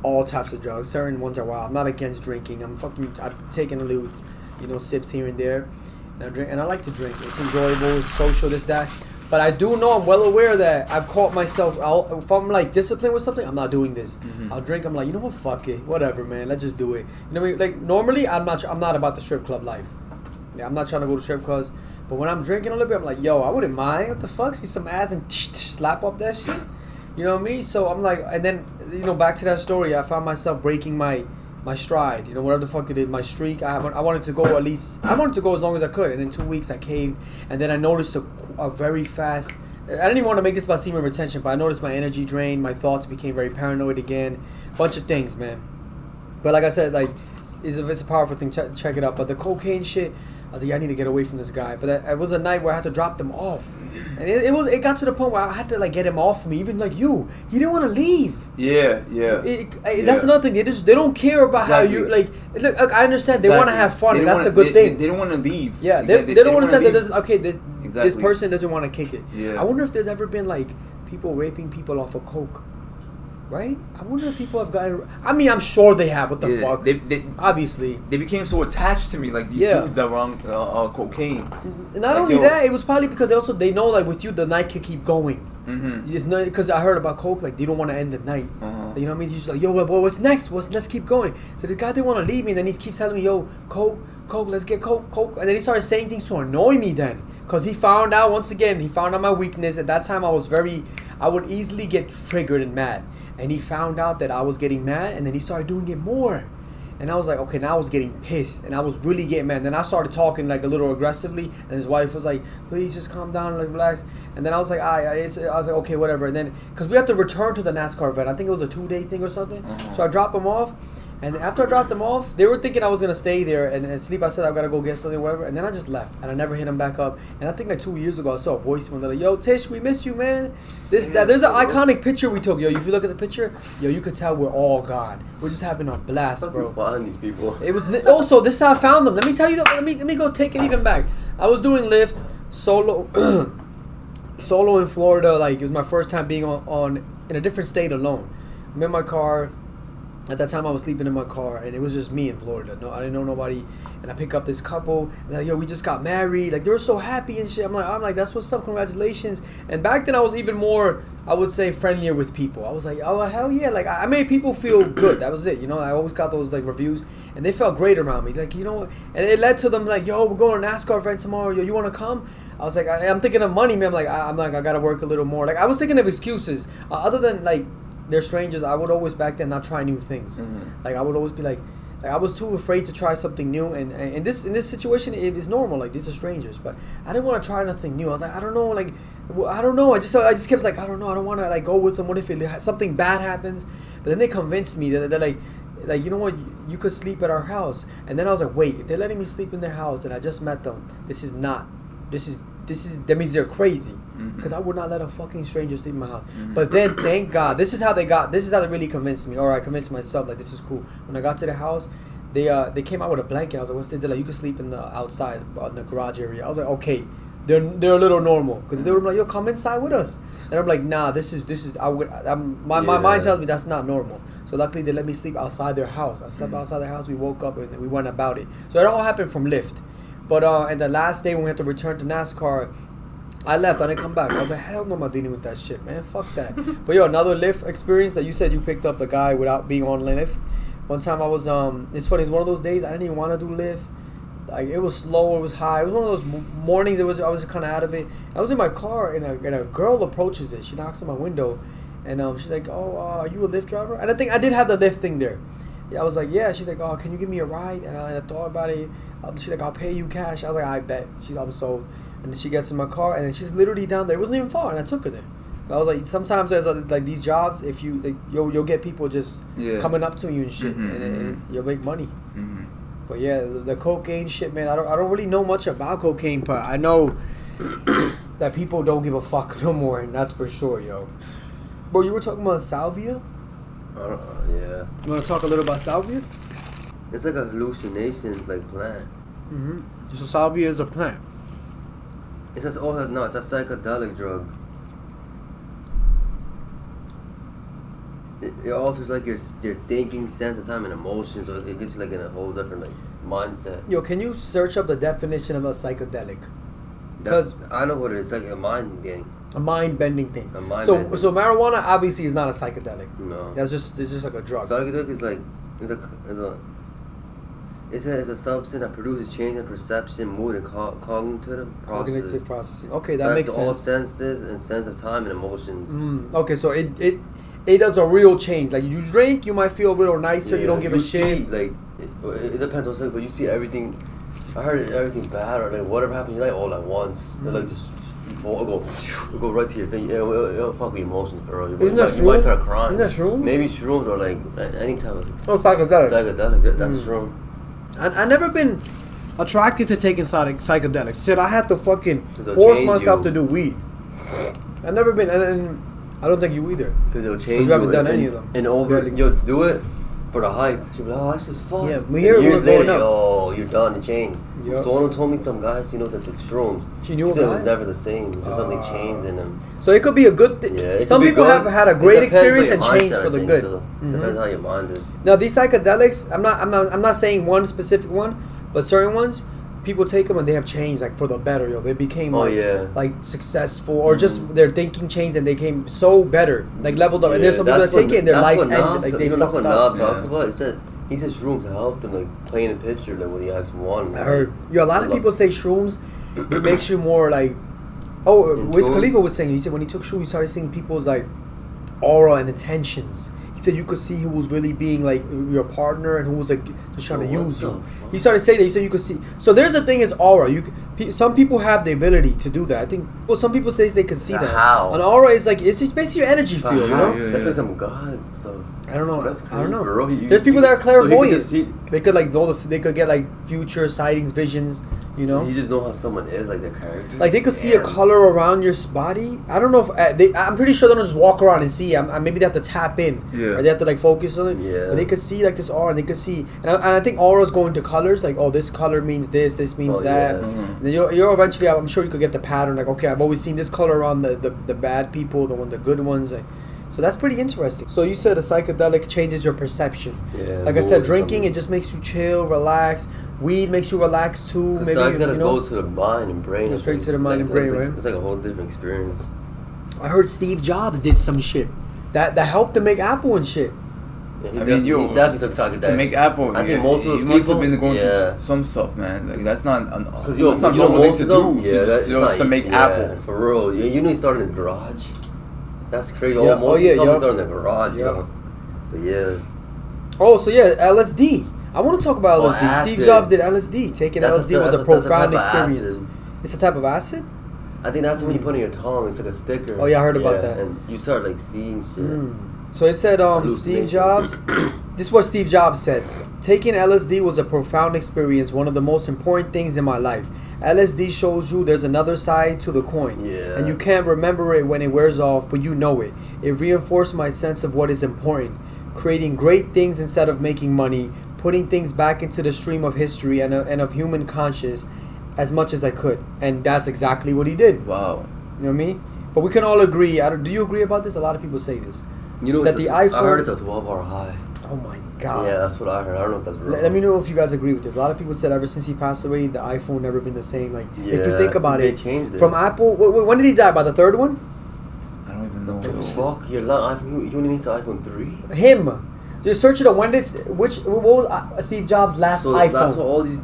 all types of drugs. Certain ones are wild. I'm not against drinking. I'm taking a little, sips here and there, and I drink, and I like to drink. It's enjoyable, it's social, this, that. But I do know, I'm well aware that I've caught myself. If I'm like disciplined with something, I'm not doing this. I'll drink. I'm like, you know what? Fuck it. Whatever, man. Let's just do it. You know what I mean? Like normally, I'm not about the strip club life. Yeah, I'm not trying to go to strip clubs. But when I'm drinking a little bit, I'm like, yo, I wouldn't mind. What the fuck? See some ass and slap up that shit. You know what I mean? So I'm like, and then back to that story. I found myself breaking my stride, whatever the fuck it is, my streak. I wanted to go as long as I could, and in 2 weeks I caved, and then I noticed a very fast. I didn't even want to make this about semen retention, but I noticed my energy drained, my thoughts became very paranoid again, bunch of things, man. But like I said, like, it's a powerful thing. Check it out. But the cocaine shit, I was like, yeah, I need to get away from this guy. But it was a night where I had to drop them off, and it got to the point where I had to like get him off me. Even like he didn't want to leave. Yeah. That's another thing. They don't care about how you like. Look, I understand they want to have fun, and that's a good thing. They don't want to leave. Yeah, they don't understand that this person doesn't want to kick it. Yeah. I wonder if there's ever been like people raping people off of coke. Right? I wonder if people have gotten... I mean, I'm sure they have. What the fuck? Obviously. They became so attached to me, like these dudes that were on cocaine. Not only that, it was probably because they know, like, with you, the night could keep going. Because I heard about coke, like, they don't want to end the night. You know what I mean? He's like, yo, boy, what's next? Let's keep going. So this guy didn't want to leave me, and then he keeps telling me, yo, coke, let's get coke. And then he started saying things to annoy me then. Because he found out my weakness. At that time, I would easily get triggered and mad. And he found out that I was getting mad, and then he started doing it more. And I was like, okay, now I was getting pissed, and I was really getting mad. And then I started talking like a little aggressively, and his wife was like, please just calm down, like relax. And then I was like, I was like, okay, whatever. And then, because we had to return to the NASCAR event, I think it was a 2-day thing or something. So I dropped them off. And after I dropped them off, they were thinking I was going to stay there and sleep. I said, I've got to go get something, whatever. And then I just left. And I never hit them back up. And I think like 2 years ago, I saw a voice when they're like, yo, Tish, we missed you, man. There's an iconic picture we took. Yo, if you look at the picture, you could tell we're all God. We're just having a blast, bro. Find these people. It was also, this is how I found them. Let me tell you, let me go take it even back. I was doing Lyft solo in Florida. Like, it was my first time being in a different state alone. I'm in my car. At that time, I was sleeping in my car, and it was just me in Florida. No, I didn't know nobody. And I pick up this couple, and they're like, yo, we just got married. Like, they were so happy and shit. I'm like, that's what's up. Congratulations. And back then, I was even more, I would say, friendlier with people. I was like, oh, hell yeah. Like, I made people feel good. That was it. I always got those, like, reviews, and they felt great around me. Like, and it led to them, like, yo, we're going to a NASCAR event tomorrow. Yo, you want to come? I was like, I'm thinking of money, man. I'm like, I got to work a little more. Like, I was thinking of excuses. Other than, like, they're strangers, I would always back then not try new things. Like, I would always be like I was too afraid to try something new, and in this situation it is normal. Like, these are strangers, but I didn't want to try nothing new. I was like, I don't know. I just kept like, I don't know. I don't want to like go with them. What if something bad happens? But then they convinced me that they're like, you know what, you could sleep at our house. And then I was like, wait, if they're letting me sleep in their house and I just met them, that means they're crazy. Because I would not let a fucking stranger sleep in my house. But then, thank God, this is how they really convinced me, or I convinced myself, like, this is cool. When I got to the house, they came out with a blanket. I was like, what's this? They're like, you can sleep in the outside, in the garage area. I was like, okay, they're a little normal. Because they were like, yo, come inside with us. And I'm like, nah, my mind tells me that's not normal. So luckily, they let me sleep outside their house. I slept outside their house. We woke up and we went about it. So it all happened from Lyft. But and the last day when we had to return to NASCAR, I left. I didn't come back. I was like, hell no, I'm not dealing with that shit, man. Fuck that. But yo, another Lyft experience that you said you picked up the guy without being on Lyft. One time I was it's funny. It's one of those days I didn't even want to do Lyft. Like, it was slow. It was high. It was one of those mornings. I was kind of out of it. I was in my car and a girl approaches it. She knocks on my window, and she's like, oh, are you a Lyft driver? And I think I did have the Lyft thing there. I was like, yeah. She's like, oh, can you give me a ride? And I thought about it. She's like, I'll pay you cash. I was like, I bet. I was sold. And then she gets in my car, and then she's literally down there. It wasn't even far, and I took her there. I was like, sometimes there's like these jobs, if you like, you'll get people just coming up to you and shit, and you'll make money. But yeah, the cocaine shit, man. I don't really know much about cocaine, but I know that people don't give a fuck no more, and that's for sure, yo. Bro, you were talking about salvia? Yeah. You want to talk a little about salvia? It's like a hallucination, like plant. So salvia is a plant. It's a psychedelic drug. It alters like your thinking, sense of time, and emotions. So it gets you like in a whole different like mindset. Yo, can you search up the definition of a psychedelic? Because I know what it is. It's like a mind thing. A mind-bending thing. A mind so bending. so marijuana obviously is not a psychedelic. No. It's just like a drug. Psychedelic is like it's a substance that produces change in perception, mood, and cognitive processing. Okay, that makes sense. All senses and sense of time and emotions. Okay, so it does a real change. Like you drink, you might feel a little nicer. You don't give a shit. Like it depends on something, but you see everything. I heard everything bad or like whatever happened, you're like all at once. They're like just it'll go right to your face. It'll fuck with your emotions, bro. You might start crying. Isn't that shrooms? Maybe shrooms or like any type of psychedelic. Psychedelic. That's a shroom. I never been attracted to taking psychedelics. Shit, I had to fucking force myself to do weed. I've never been, and I don't think you either. Because it'll change you. You haven't done any of them. And over, to do it for the hype. You'll be like, oh, this is fun. Yeah, we hear years later, you're done. It changed. Yep. So one told me some guys, that took shrooms. He said it was never the same. It's just something changed in them. So it could be a good thing. Yeah, some people have had a great experience and changed for the good. Depends how your mind is. Now these psychedelics, I'm not saying one specific one, but certain ones, people take them and they have changed like for the better. They became like successful or just their thinking changed and they came so better, like leveled up. And there's some people that take it and their life ended. Like they that's what fucked up. Nav talked about. He said shrooms helped him like paint a picture like when he asked one. I heard. A lot of people say shrooms it makes you more like. Oh, Wiz Khalifa was saying. He said when he took shrooms, he started seeing people's like aura and intentions. He said you could see who was really being like your partner and who was like just trying to use you. He started saying that. He said you could see. So there's a thing is aura. Some people have the ability to do that. I think. Well, some people say they can see that. How? An aura is like it's basically your energy field. You know. That's like some god stuff. I don't know. That's crazy, I don't know. Bro. There's people that are clairvoyant. So they could like know they could get like future sightings, visions. You know. You just know how someone is, like their character. Like they could see a color around your body. I don't know if I'm pretty sure they don't just walk around and see. Maybe they have to tap in. Or they have to like focus on it. Yeah. But they could see like this aura. And they could see, and I think auras go into colors. Like this color means this. This means that. Yeah. And then you're eventually. I'm sure you could get the pattern. Like okay, I've always seen this color around the bad people, the good ones. So that's pretty interesting. So you said a psychedelic changes your perception. Yeah. Like I said, drinking it just makes you chill, relax. Weed makes you relax too. Maybe psychedelic goes to the mind and brain. Straight to the mind and brain, right? It's like a whole different experience. I heard Steve Jobs did some shit that helped to make Apple and shit. Yeah, I mean, he definitely took psychedelic to make Apple. I think most of those he must have people, been going through some stuff, man. Like that's not because that's not normal thing to do. Just to make Apple. For real. You know he started in his garage. That's crazy. Yeah. Most people started in the garage. Yeah. But yeah. Oh, so yeah, LSD. I want to talk about LSD. Acid. Steve Jobs did LSD. Taking LSD was a profound experience. It's a type of acid? I think that's when you put it in your tongue. It's like a sticker. Oh yeah, I heard about that. And you start like seeing shit. So it said Steve Jobs. This is what Steve Jobs said. Taking LSD was a profound experience, one of the most important things in my life. LSD shows you there's another side to the coin. Yeah. And you can't remember it when it wears off, but you know it. It reinforced my sense of what is important. Creating great things instead of making money. Putting things back into the stream of history and of human conscience as much as I could. And that's exactly what he did. Wow. You know what I mean? But we can all agree. Do you agree about this? A lot of people say this. You know that the iPhone... I heard it's a 12-hour high. Oh my God. Yeah, that's what I heard. I don't know if that's real. Let me know if you guys agree with this. A lot of people said ever since he passed away, the iPhone never been the same. Like, if you think about it, changed it. From Apple... When did he die? By the third one? I don't even know. What the fuck? Your iPhone... You only mean the iPhone 3? Him. Just search it on when did... What was Steve Jobs' last iPhone? That's what all these...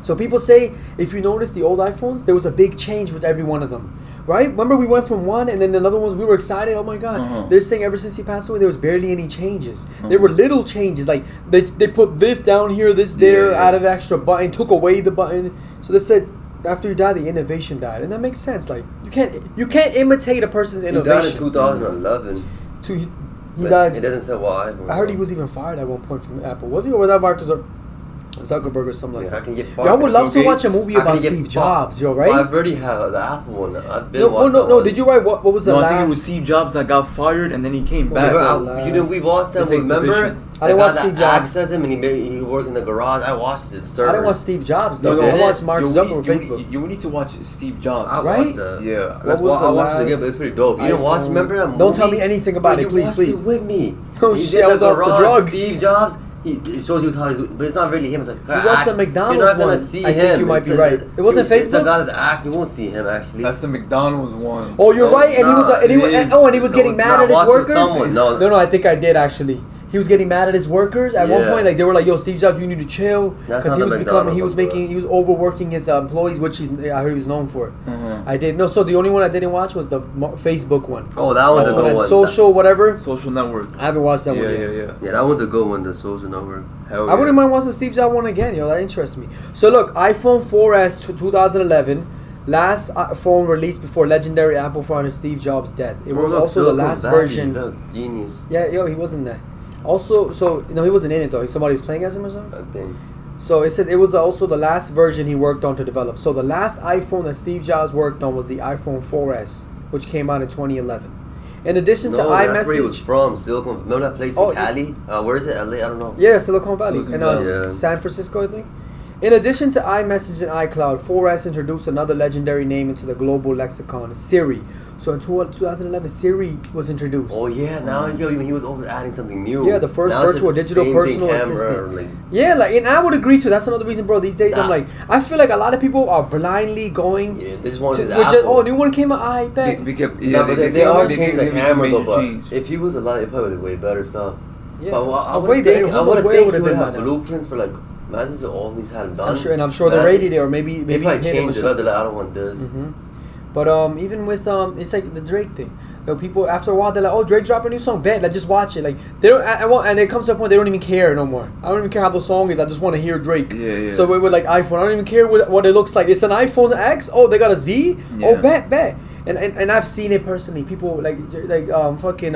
So people say, if you notice the old iPhones, there was a big change with every one of them. Right? Remember we went from one and then another ones, we were excited. Oh my God. They're saying ever since he passed away, there was barely any changes. There were little changes. Like they put this down here, this there, added an extra button, took away the button. So they said after he died, the innovation died. And that makes sense. Like you can't imitate a person's innovation. He died in 2011. He died. It doesn't say why. I heard he was even fired at one point from Apple. Was he, or was that Mark Zuckerberg or something like that? I can get I would love to watch a movie about Steve Jobs, right? Well, I've already have the Apple one. I've been watching that one. Did you write what was the last? I think it was Steve Jobs that got fired and then he came back. We watched that. Remember? I didn't watch Steve Jobs. Access him and he worked in the garage. I watched it. I didn't watch Steve Jobs. No, I watched Mark Zuckerberg on Facebook. You need to watch Steve Jobs. Right? Yeah. I watched it again, but it's pretty dope. You didn't watch? Remember that movie? Don't tell me anything about it, please. You watched it with me. Oh shit, I was off the drugs. Steve Jobs. It shows you how he's, but it's not really him. It's like He was the McDonald's You're not gonna one. see I him. think you might be right. It wasn't It's a Facebook? guy's act. You won't see him actually. That's the McDonald's one. Oh, you're right. And he was, and he was No, getting it's mad not. at his Watch workers. someone. No, I think I did actually. He was getting mad at his workers at one Yeah. point. Like they were like, "Yo, Steve Jobs, you need to chill," That's because not he the was becoming, McDonald's, he was overworking his employees, which I heard he was known for. I did no. So the only one I didn't watch was the Facebook one. Oh, that one's a That's good one. Social, whatever. Social network. I haven't watched that Yeah, one yet. yeah. Yeah, that one's a good one. The social network. Hell I wouldn't mind watching the Steve Jobs one again, yo. That interests me. So look, iPhone 4S 2011, last phone released before legendary Apple founder Steve Jobs' death. It was also the last version. Look, genius. Yeah, yo, he wasn't there. Also, so no, he wasn't in it though. Somebody was playing as him or something. I think. So it said it was also the last version he worked on to develop. So the last iPhone that Steve Jobs worked on was the iPhone 4S, which came out in 2011. In addition to iMessage, that's where he was from. Silicon. Remember that place in Cali? Where is it? LA? I don't know. Yeah, Silicon Valley. Silicon And Valley. San Francisco, I think. In addition to iMessage and iCloud, 4S introduced another legendary name into the global lexicon, Siri. So in 2011, Siri was introduced. Oh yeah, now he was always adding something new. Yeah, the first Now it's virtual just digital same personal thing, assistant. Like, Yeah, like, and I would agree too. That's another reason, bro. These days, I'm Nah. like, I feel like a lot of people are blindly going. yeah, they just want to, his which Apple. Is, new one came out. I bet. They kept, Yeah, but they are changing the gave me some camera major though. But change. if he was alive, it probably would have way better stuff. Yeah, But I way would better. think Who I knows would where it think would he have would been have by now. blueprints for like. Imagine if all these had him done. I'm sure they rated it, or maybe They probably hit him changed with it. They're like, I don't want this. But even with it's like the Drake thing. You know, people after a while they're like, "Oh, Drake dropped a new song, bet, like just watch it." Like they don't, and it comes to a point they don't even care no more. I don't even care how the song is. I just want to hear Drake. Yeah. So with like iPhone, I don't even care what it looks like. It's an iPhone X. Oh, they got a Z. Yeah. Oh, bet. And I've seen it personally. People fucking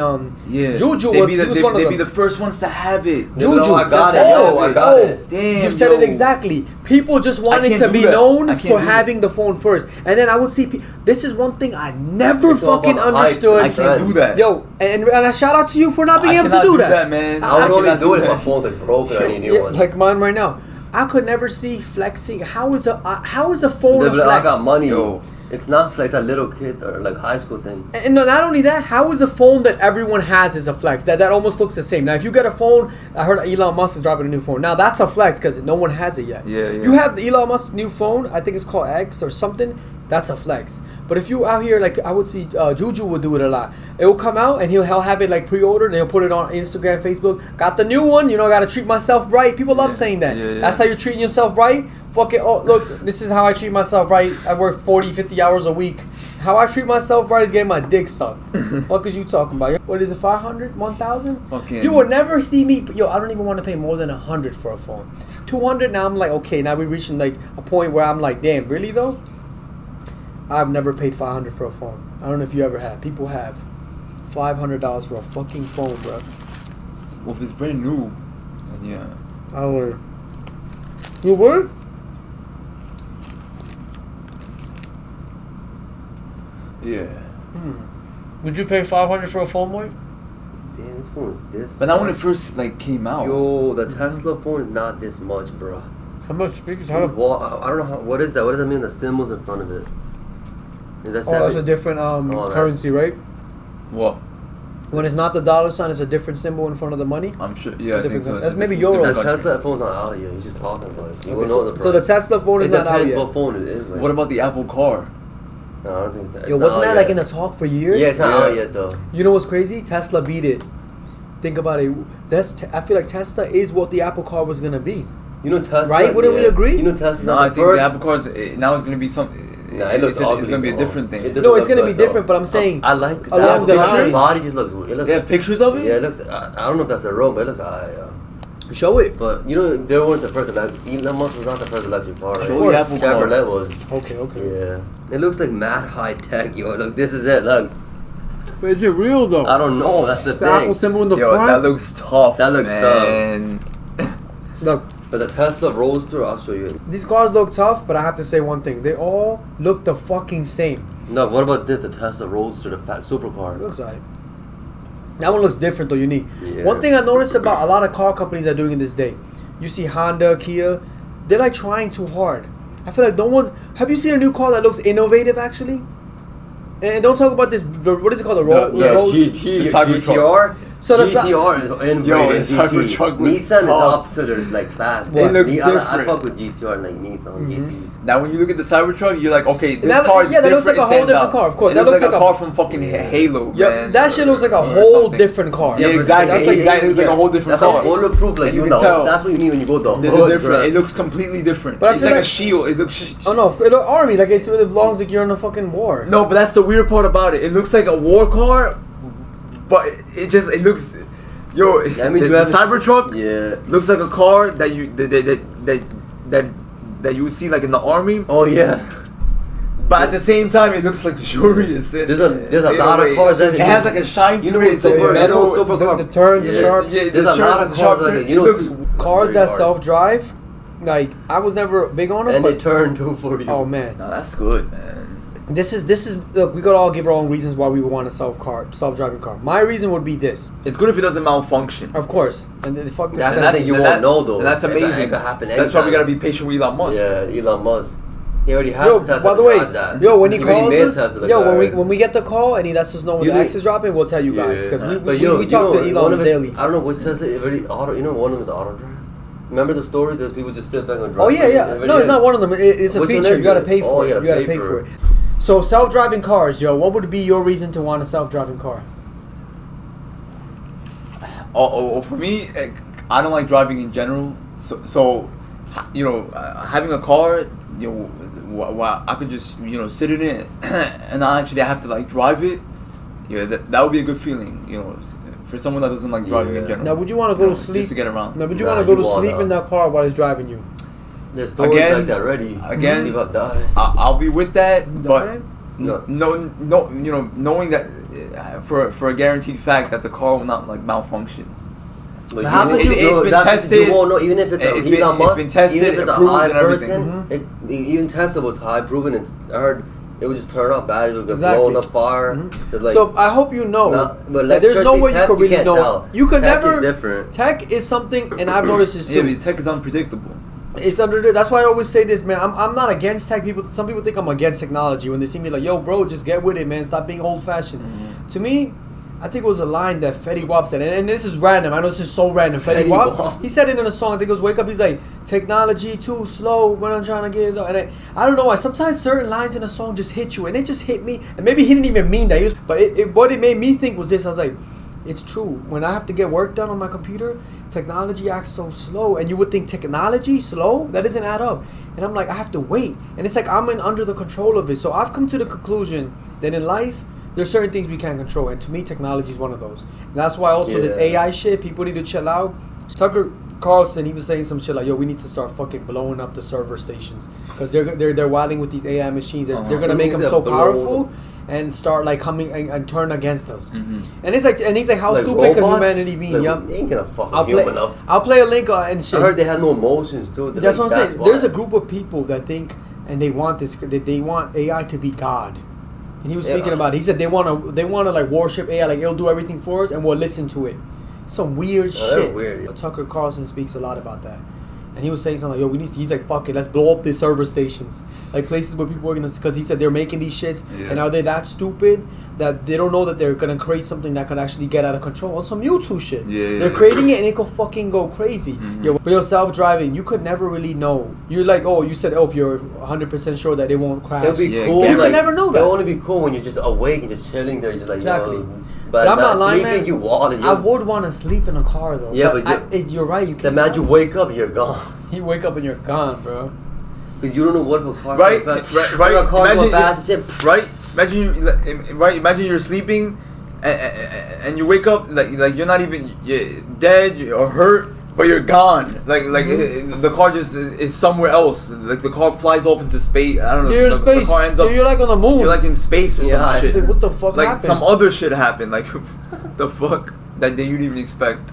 Yeah. Juju They'd was be he was one of they'd them. be the first ones to have it. Juju, I got it. oh, I got it. Damn, you said yo. it exactly. People just wanted can't to do be that. known I can't for do having the phone first, and then I would see. This is one thing I never It's all fucking about the hype. understood. I can't do that. Yo, and I shout out to you for not being I able to cannot do do that. that, man. I would only cannot do it if that. my phone's like broken. I need a new Yeah, one. like mine right now. I could never see flexing. How is a phone a They'll be like, flex? I got money. Yo. It's not flex. That little kid or like high school thing. And not only that, how is a phone that everyone has is a flex? That almost looks the same. Now, if you get a phone, I heard Elon Musk is dropping a new phone. Now, that's a flex because no one has it yet. Yeah. You have the Elon Musk new phone, I think it's called X or something, that's a flex. But if you out here, like I would see Juju would do it a lot. It will come out and he'll have it like pre-ordered and he'll put it on Instagram, Facebook. Got the new one, got to treat myself right. People love saying that. Yeah. That's how you're treating yourself right. Fuck it. Oh, look, this is how I treat myself right. I work 40, 50 hours a week. How I treat myself right is getting my dick sucked. What is you talking about? What is it, 500, 1,000? Fucking- You will never see me. Yo, I don't even want to pay more than 100 for a phone. 200, now I'm like, okay, now we're reaching like a point where I'm like, damn, really though? I've never paid 500 for a phone. I don't know if you ever have. People have $500 for a fucking phone, bro. Well, if it's brand new, then yeah. I would. You would? Yeah. Would you pay 500 for a phone, Mike? Damn, this phone is this. But not when it first came out. Yo, the Tesla phone is not this much, bro. How much speakers? I don't know what is that. What does that mean? The symbols in front of it. Is that Oh, it's a different that's- currency, right? What? When it's not the dollar sign, it's a different symbol in front of the money. I'm sure. Yeah, I think Different so. country. It's That's maybe different- Euro. That different Tesla country. phone's not out yet. He's just talking about it. You Okay, won't know the price. so the Tesla phone is It not out depends yet. what phone it is. Like. What about the Apple car? No, I don't think that. Yo, it's wasn't not that out like yet. in the talk for years? Yeah, it's not Yeah. out yet though. You know what's crazy? Tesla beat it. Think about it. I feel like Tesla is what the Apple car was gonna be. You know Tesla. Right? Wouldn't we agree? You know Tesla's No, not I the think first. the Apple car now is going to be some. Nah, it looks it's ugly. going to be a though. different thing. It doesn't No, it's look gonna be good, different, though. but I'm saying I like the along the lines. body just looks. It looks. They have pictures of it? Yeah, it looks. I don't know if that's a road, but it looks. Show it. But you know, they weren't the first electric. Elon Musk was not the first electric car. Right? Show the Apple car. Chevrolet was. Okay. Yeah, it looks like mad high tech. Yo, look, this is it. Look, But is it real though? I don't know. That's the The thing. Apple symbol in the Yo, front. that looks tough. That looks man. Look, But the Tesla Roadster, I'll show you. these cars look tough, but I have to say one thing: they all look the fucking same. No, what about this? The Tesla Roadster, the fat It supercar. looks alright. That one looks different though, unique. Yeah. One thing I noticed about a lot of car companies are doing in this day, you see Honda, Kia, they're like trying too hard. I feel like no one. Have you seen a new car that looks innovative actually? And don't talk about this. What is it called? The Yeah, Road. GT, the Cybertruck. GTR. So that's GTR is inbred GT. Nissan is up to their like class. It looks different. I fuck with GTR like Nissan GTs. Now when you look at the Cybertruck, you're like, okay, this car is different. That looks like a whole different car. Of course, that looks like a car from fucking Halo. Yeah, that shit looks like a whole different car. Yeah, exactly. It looks like a whole different car. That's bulletproof. Like you know, that's what you mean when you go down. This is different. It looks completely different. But it's like a shield. It looks. Oh no, it army like it belongs like you're in a fucking war. No, but that's the weird part about it. It looks like a war car, but it looks. Yo, the Cybertruck looks like a car that you would see like in the army. Oh yeah. But at the same time, it looks like luxurious. There's a lot of cars that it has like a shine to it. The turns are sharp. Yeah, there's a lot of cars like cars that self-drive. Like I was never big on it, and they turn 240. Oh man, no, that's good, man. This is look. We could all give our own reasons why we would want a self-driving car. My reason would be this: it's good if it doesn't malfunction. Of course, and then fuck that's the thing you won't know though. And that's amazing. It could happen. That's why we gotta be patient with Elon Musk. Yeah, Elon Musk. He already has Tesla. By the way, when he calls us, when we get the call and he lets us know when the X is dropping, we'll tell you guys because we talk to Elon daily. I don't know which Tesla. Auto. You know, one of them is auto drive. Remember the story that people just sit back and drive? Oh yeah. No, it's not one of them. It's a feature. You gotta pay for it. You gotta pay for it. So self-driving cars, what would be your reason to want a self-driving car? For me, I don't like driving in general. So having a car, I could just sit in it, and I actually have to like drive it. Yeah, that would be a good feeling. For someone that doesn't like driving in general. Now, would you want to go to sleep just to get around? Now, would you want to go to sleep in that car while he's driving you? There's stories like that already. Again, people have died. I'll be with that, but no, knowing that for a guaranteed fact that the car will not like malfunction. But how could you? It's been tested. You won't know, even if it's Elon Musk, it's been tested, even if it's approved, a high and everything. person. Even Tesla was high proven. And I heard it would just turn off batteries. It would get blown up fire. Like, so I hope you know that there's no way you could really know. You could never. Tech is something, and I've noticed this too. Yeah, but tech is unpredictable. It's under. That's why I always say this, man. I'm not against tech. Some people think I'm against technology when they see me like, yo, bro, just get with it, man. Stop being old fashioned. To me, I think it was a line that Fetty Wap said, and this is random. I know this is so random. Fetty Wap, he said it in a song. I think it was "Wake Up." He's like, "Technology too slow when I'm trying to get it." And I don't know why. Sometimes certain lines in a song just hit you, and it just hit me. And maybe he didn't even mean that. But what it made me think was this. I was like, it's true. When I have to get work done on my computer, technology acts so slow. And you would think technology slow? That doesn't add up. And I'm like, I have to wait. And it's like I'm under the control of it. So I've come to the conclusion that in life, there's certain things we can't control, and to me, technology is one of those. And that's why also this AI shit, people need to chill out. Tucker Carlson, he was saying some shit like, "Yo, we need to start fucking blowing up the server stations because they're wilding with these AI machines. They're gonna make them so powerful and start like coming and turn against us." And it's like, and he's like, "How stupid can humanity be?" Like, they ain't gonna fucking human up. I'll play a link and shit. I heard they had no emotions too. That's what I'm saying. There's a group of people that think and they want this. They want AI to be God. And he was speaking about it. He said they want to like worship AI, like it'll do everything for us and we'll listen to it. Some weird shit. Weird. Tucker Carlson speaks a lot about that. And he was saying something like, yo, he's like, fuck it, let's blow up these server stations. Like places where people working this, because he said they're making these shits, and are they that stupid that they don't know that they're going to create something that could actually get out of control on some YouTube shit. They're creating it and it could fucking go crazy. But you're self-driving, you could never really know. You're like, you said, if you're 100% sure that it won't crash. It'll be cool. You could never know that. It'll only be cool when you're just awake and just chilling there, just like, exactly. But I'm not lying, man. I would want to sleep in a car though. Yeah, but you're right. You can't. Imagine you wake up, you're gone. You wake up and you're gone, bro. Because you don't know what a car. Right. Imagine you're sleeping, and you wake up like you're not even dead or hurt, but you're gone. Like the car just is somewhere else. Like the car flies off into space. I don't know. You're in space. The car ends up. You're like on the moon. You're like in space or some shit. What the fuck happened? Some other shit happened. Like the fuck that you didn't even expect.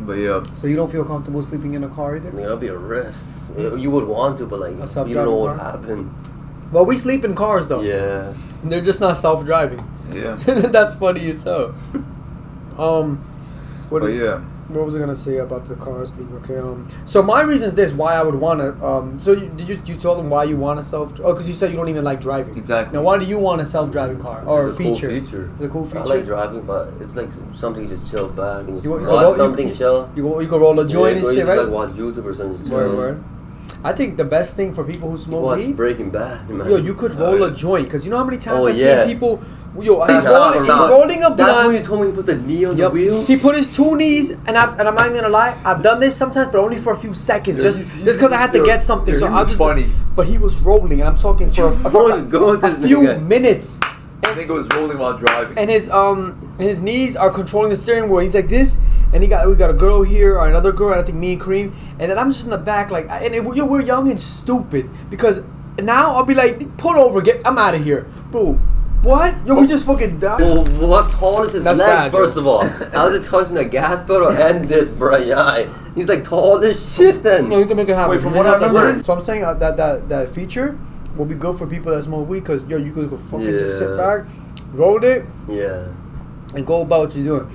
But yeah. So you don't feel comfortable sleeping in a car either? That'll be a risk. You would want to, but like you don't know what happened. Well, we sleep in cars though. Yeah. They're just not self-driving. Yeah. That's funny as hell. What was I gonna say about the car sleep? Okay, so my reason is this: why I would want to. So you told them why you want a self? Oh, because you said you don't even like driving. Exactly. Now, why do you want a self-driving car or It's a feature? Cool feature. It's a cool feature. I like driving, but it's like something you just chill back and You watch something chill. You can roll a joint and shit, just, right? like watch YouTube or something. Just Word, chill. word. I think the best thing for people who You smoke watch weed, Breaking Bad. Man. yo, you could roll a joint because you know how many times I've yeah. seen people. Yo, he's Stop. rolling a blunt. That's when you told me to put the knee on the wheel. He put his 2 knees, and I'm not gonna lie, I've done this sometimes, but only for a few seconds, just because I had to get something. So I was funny. But he was rolling, and I'm talking for a few minutes. I think it was rolling while driving. And his knees are controlling the steering wheel. He's like this, and we got a girl here or another girl. I think me and Kareem, and then I'm just in the back like, we're young and stupid because now I'll be like, pull over, I'm out of here, bro. What? Yo, we just fucking died. Well, what tall is his That's legs, sad, first of all? How's it touching the gas pedal and this, bro? Yeah. He's like tall as shit then. No, you can make it happen. Wait, from what I remember... So I'm saying that feature will be good for people that smoke weed because, yo, you could go fucking just sit back, roll it, and go about what you're doing.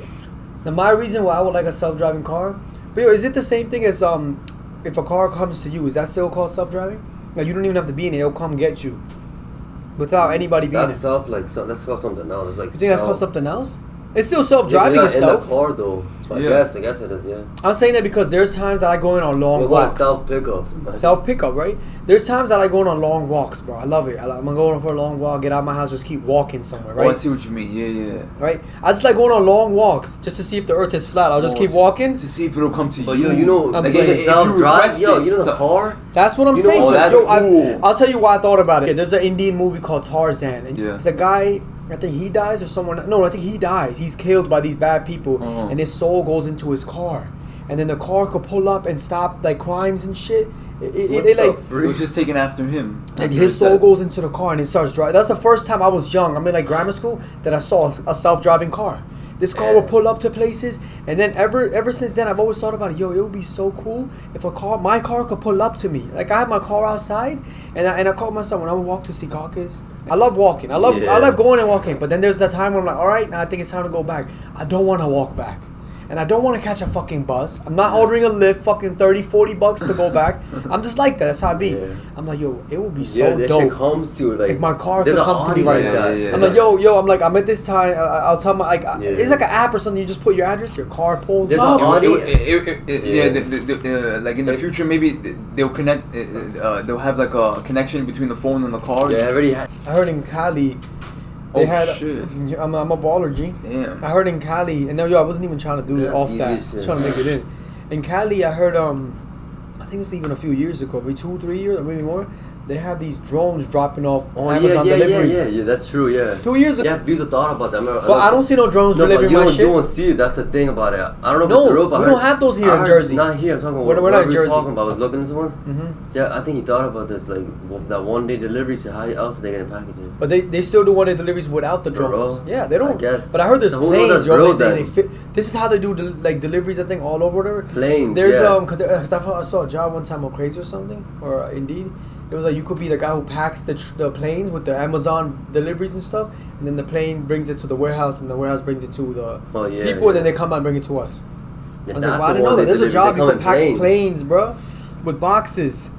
Now, my reason why I would like a self-driving car, but yo, is it the same thing as if a car comes to you, is that still called self-driving? Like, you don't even have to be in it, it'll come get you. Without anybody being that's that's called something else. It's like you think that's called something else? It's still self-driving itself. In the car though. So I guess it is, yeah. I'm saying that because there's times that I go in on long walks. Self-pickup. Self-pickup, right? There's times that I go on long walks, bro. I love it. I'm gonna go on for a long walk, get out of my house, just keep walking somewhere, right? Oh, I see what you mean. Yeah. Right? I just like going on long walks just to see if the earth is flat. I'll just keep walking. To see if it'll come to you. But you know, like if self-drive, you know the car? That's what I'm saying. Oh, that's cool. I'll tell you why I thought about it. There's an Indian movie called Tarzan. And it's a guy, I think he dies or someone. No, I think he dies. He's killed by these bad people. And his soul goes into his car. And then the car could pull up and stop like crimes and shit. It was just taken after him. Like his soul goes into the car and it starts driving. That's the first time I was young. I'm in like grammar school that I saw a self-driving car. This car will pull up to places, and then ever since then I've always thought about it. Yo, it would be so cool if my car could pull up to me. Like I have my car outside, and I call myself when I would walk to Secaucus. I love walking. I love going and walking. But then there's that time where I'm like, all right, now I think it's time to go back. I don't want to walk back. And I don't want to catch a fucking bus. I'm not ordering a Lyft, fucking $30-$40 to go back. I'm just like that. That's how I be. I'm like, yo, it would be so that dope. shit comes to like if my car could come to me right now. I'm like, I'm at this time. I'll tell my it's like an app or something. You just put your address, your car pulls up. Like in the future, maybe they'll connect. They'll have like a connection between the phone and the car. Yeah, I heard in Cali. They shit. I'm a baller, G. Damn. I heard in Cali, and I wasn't even trying to do it off that. Just trying to make it in. In Cali, I heard, I think it's even a few years ago, maybe 2-3 years, or maybe more. They have these drones dropping off Amazon deliveries. Yeah, that's true, yeah. 2 years ago. Yeah, people thought about that. But I don't see no drones delivering my shit. You don't see it, that's the thing about it. I don't know if it's true, but we don't have those here in Jersey. Not here, I'm talking about we're not in Jersey. Talking about. I was looking into ones. Yeah, I think he thought about this, like, that one-day delivery, so how else are they getting packages? But they still do one-day deliveries without the drones. Yeah, they don't. I guess. But I heard there's planes, yo. This is how they do deliveries, I think, all over whatever. Planes, There's, because I saw a job one time on Crazy or something, or Indeed. It was like you could be the guy who packs the planes with the Amazon deliveries and stuff, and then the plane brings it to the warehouse, and the warehouse brings it to the people, and then they come out and bring it to us. I was like, well, I didn't know that. There's a job you can pack planes, bro, with boxes.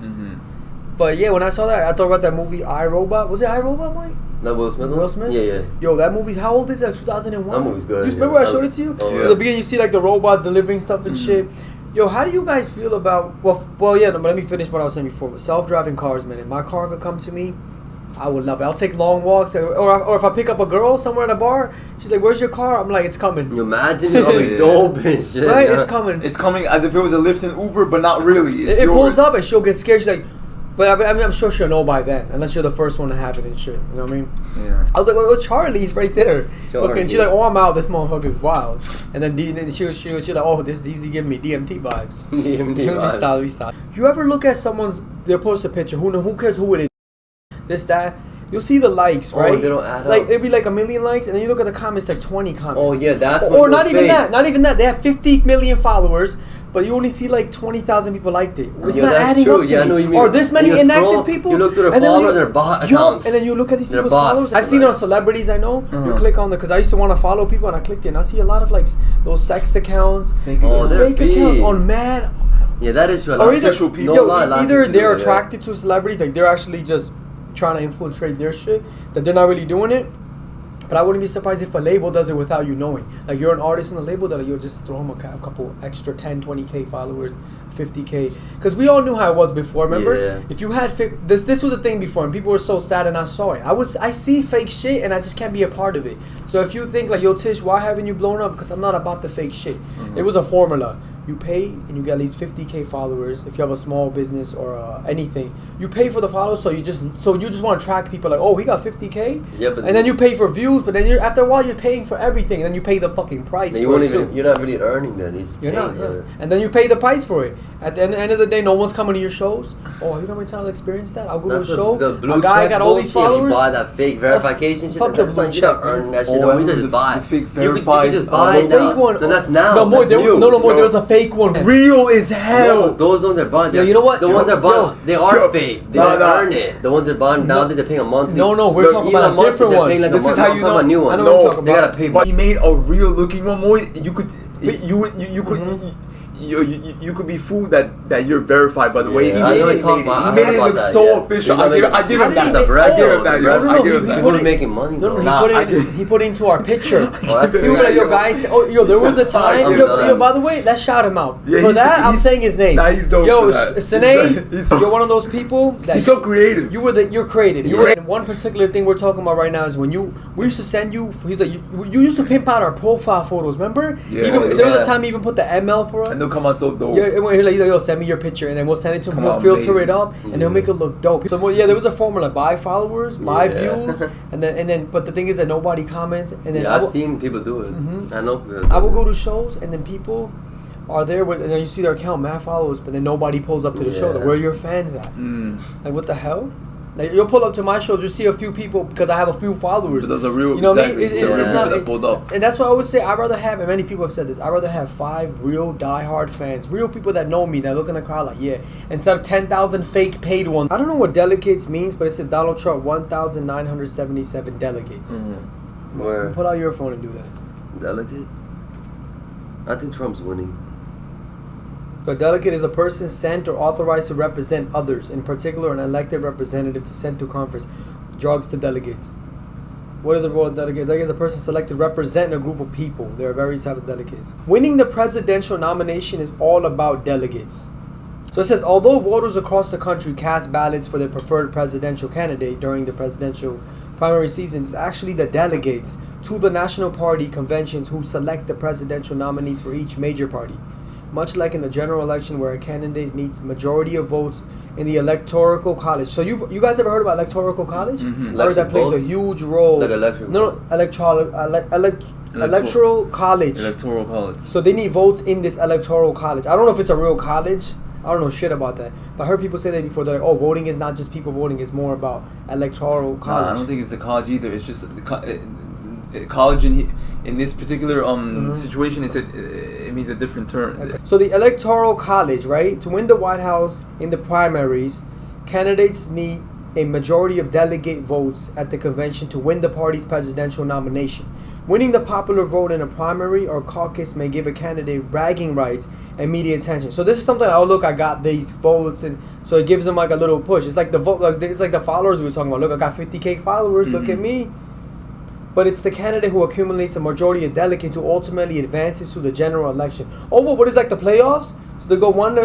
But yeah, when I saw that, I thought about that movie iRobot. Was it iRobot, Mike? That Will Smith one? Will Smith? Yeah. Yo, that movie, how old is it? Like 2001? That movie's good. You remember I showed it to you? Oh, In the beginning, you see like the robots delivering stuff and shit. Yo, how do you guys feel about but let me finish what I was saying before. Self-driving cars, man. If my car could come to me, I would love it. I'll take long walks, or if I pick up a girl somewhere at a bar, she's like, "Where's your car?" I'm like, "It's coming." You imagine it's dope and shit. Right, it's coming. It's coming as if it was a Lyft and Uber, but not really. It pulls up and she'll get scared. She's like, but I mean, I'm sure she'll know by then, unless you're the first one to have it and shit. You know what I mean? Yeah. I was like, "Oh, Charlie's right there." And she's like, "Oh, I'm out. This motherfucker's wild." And then she was like, "Oh, this easy giving me DMT vibes." We stop. You ever look at someone's? They'll post a picture. Who cares who it is? This that. You'll see the likes, right? Oh, they don't add up. Like it'd be like 1 million likes, and then you look at the comments, like 20 comments. Oh yeah, that's or not even that. Not even that. They have 50 million followers, but you only see like 20,000 people liked it. It's Yeah, not that's adding true. up to Yeah, I me. know what you mean. Or this many And you inactive scroll, people. you look through their and then followers, their bot accounts. And then you look at these They're people's bots. followers. I've seen it on celebrities I know. You click on because I used to want to follow people and I clicked it and I see a lot of like those sex accounts, Fake they're fake big. accounts on mad. Yeah, that is true. Or either, either they're attracted. attracted to celebrities, like they're actually just trying to infiltrate their shit, that they're not really doing it. But I wouldn't be surprised if a label does it without you knowing. Like you're an artist in a label that you'll just throw them a couple extra 10, 20K followers, 50K. Because we all knew how it was before, remember? Yeah. If you had this was a thing before and people were so sad and I saw it. I see fake shit and I just can't be a part of it. So if you think like, yo Tish, why haven't you blown up? Because I'm not about the fake shit. It was a formula. You pay and you get at least 50K followers. If you have a small business or anything, you pay for the followers. So you just want to track people like, oh, he got 50K. Yeah, but and then you pay for views. But then after a while you're paying for everything. And then you pay the fucking price. You won't even. You're not really earning then. You're not. Yeah. And then you pay the price for it. At the end of the day, no one's coming to your shows. Oh, you know how many times I experienced that? I'll go to a show. The a guy got all these followers. You buy that fake verification shit. Fuck the That's like blue you're not check, earning that shit. Oh, You just buy. the fake You verified. can just buy the now. fake one. Then that's now. No more. That's new. No more. There was a fake one. Real as hell. Those ones are buying. Yeah, you know what? The ones that buy, they are Yo. fake. They No, earn it. The ones that buy now, they're paying a monthly. No, we're talking Elon about a Musk, different they're one. paying like This a is month. how I'm you talking know. about new one. I know what I'm talking They about. gotta pay. But he made a real looking one more. You could, you could. You could be fooled that you're verified by the way he I made know it. he's talking about- He I made heard it about look that, so yeah. official. He's I give him How did that. he I make- give him that. No, I give him he that. put We're it- making money. No, though. he put it into our picture. Oh, that's He good. was like, yo, guys, there was a time. I'm Yo, done. by the way, let's shout him out. Yeah, For he's- that, I'm he's- saying his name. Nah, he's dope Yo, for that. Sinead, He's- you're one of those people that He's so creative. you're creative. You were in one particular thing we're talking about right now is when we used to send you. He's like, you used to pimp out our profile photos. Remember? Yeah. There was a time he even put the ML for us. And they'll come out so dope. Yeah, and he's like, yo, send me your picture, and then we'll send it to him. Come He'll on, filter baby. it up, and he'll make it look dope. So, there was a formula: buy followers, buy views, and then. But the thing is that nobody comments, and then Yeah, I've seen people do it. I know. I will go to shows, and then people are there with, and then you see their account, mad followers, but then nobody pulls up to the show. Like, where are your fans at? Like, what the hell? Like, you'll pull up to my shows, you see a few people because I have a few followers. But those are real. You know what I mean? Exactly. It's not. That pulled up. And that's what I would say. I'd rather have, and many people have said this, I'd rather have 5 real diehard fans, real people that know me, that look in the crowd like, yeah, instead of 10,000 fake paid ones. I don't know what delegates means, but it says Donald Trump 1,977 delegates. Where Pull out your phone and do that. delegates? I think Trump's winning. So a delegate is a person sent or authorized to represent others, in particular an elected representative to send to conference. Drugs to delegates. What is the role of delegate? Delegate is a person selected to represent a group of people. There are various types of delegates. Winning the presidential nomination is all about delegates. So it says, although voters across the country cast ballots for their preferred presidential candidate during the presidential primary season, it's actually the delegates to the national party conventions who select the presidential nominees for each major party. Much like in the general election where a candidate needs majority of votes in the electoral college. So you guys ever heard about electoral college? I heard that plays a huge role. Like electoral. No, electoral college. Electoral college. So they need votes in this electoral college. I don't know if it's a real college. I don't know shit about that. But I heard people say that before. They're like, oh, voting is not just people voting. It's more about electoral college. Nah, I don't think it's a college either. It's just college in this particular situation. It means a different term. Okay. So the electoral college, right? To win the White House in the primaries, candidates need a majority of delegate votes at the convention to win the party's presidential nomination. Winning the popular vote in a primary or caucus may give a candidate bragging rights and media attention. So this is something. Oh, look, I got these votes, and so it gives them like a little push. It's like the vote. Like it's like the followers we were talking about. Look, I got 50K followers. Look at me. But it's the candidate who accumulates a majority of delegates who ultimately advances to the general election. Oh, what is like the playoffs? So they go one.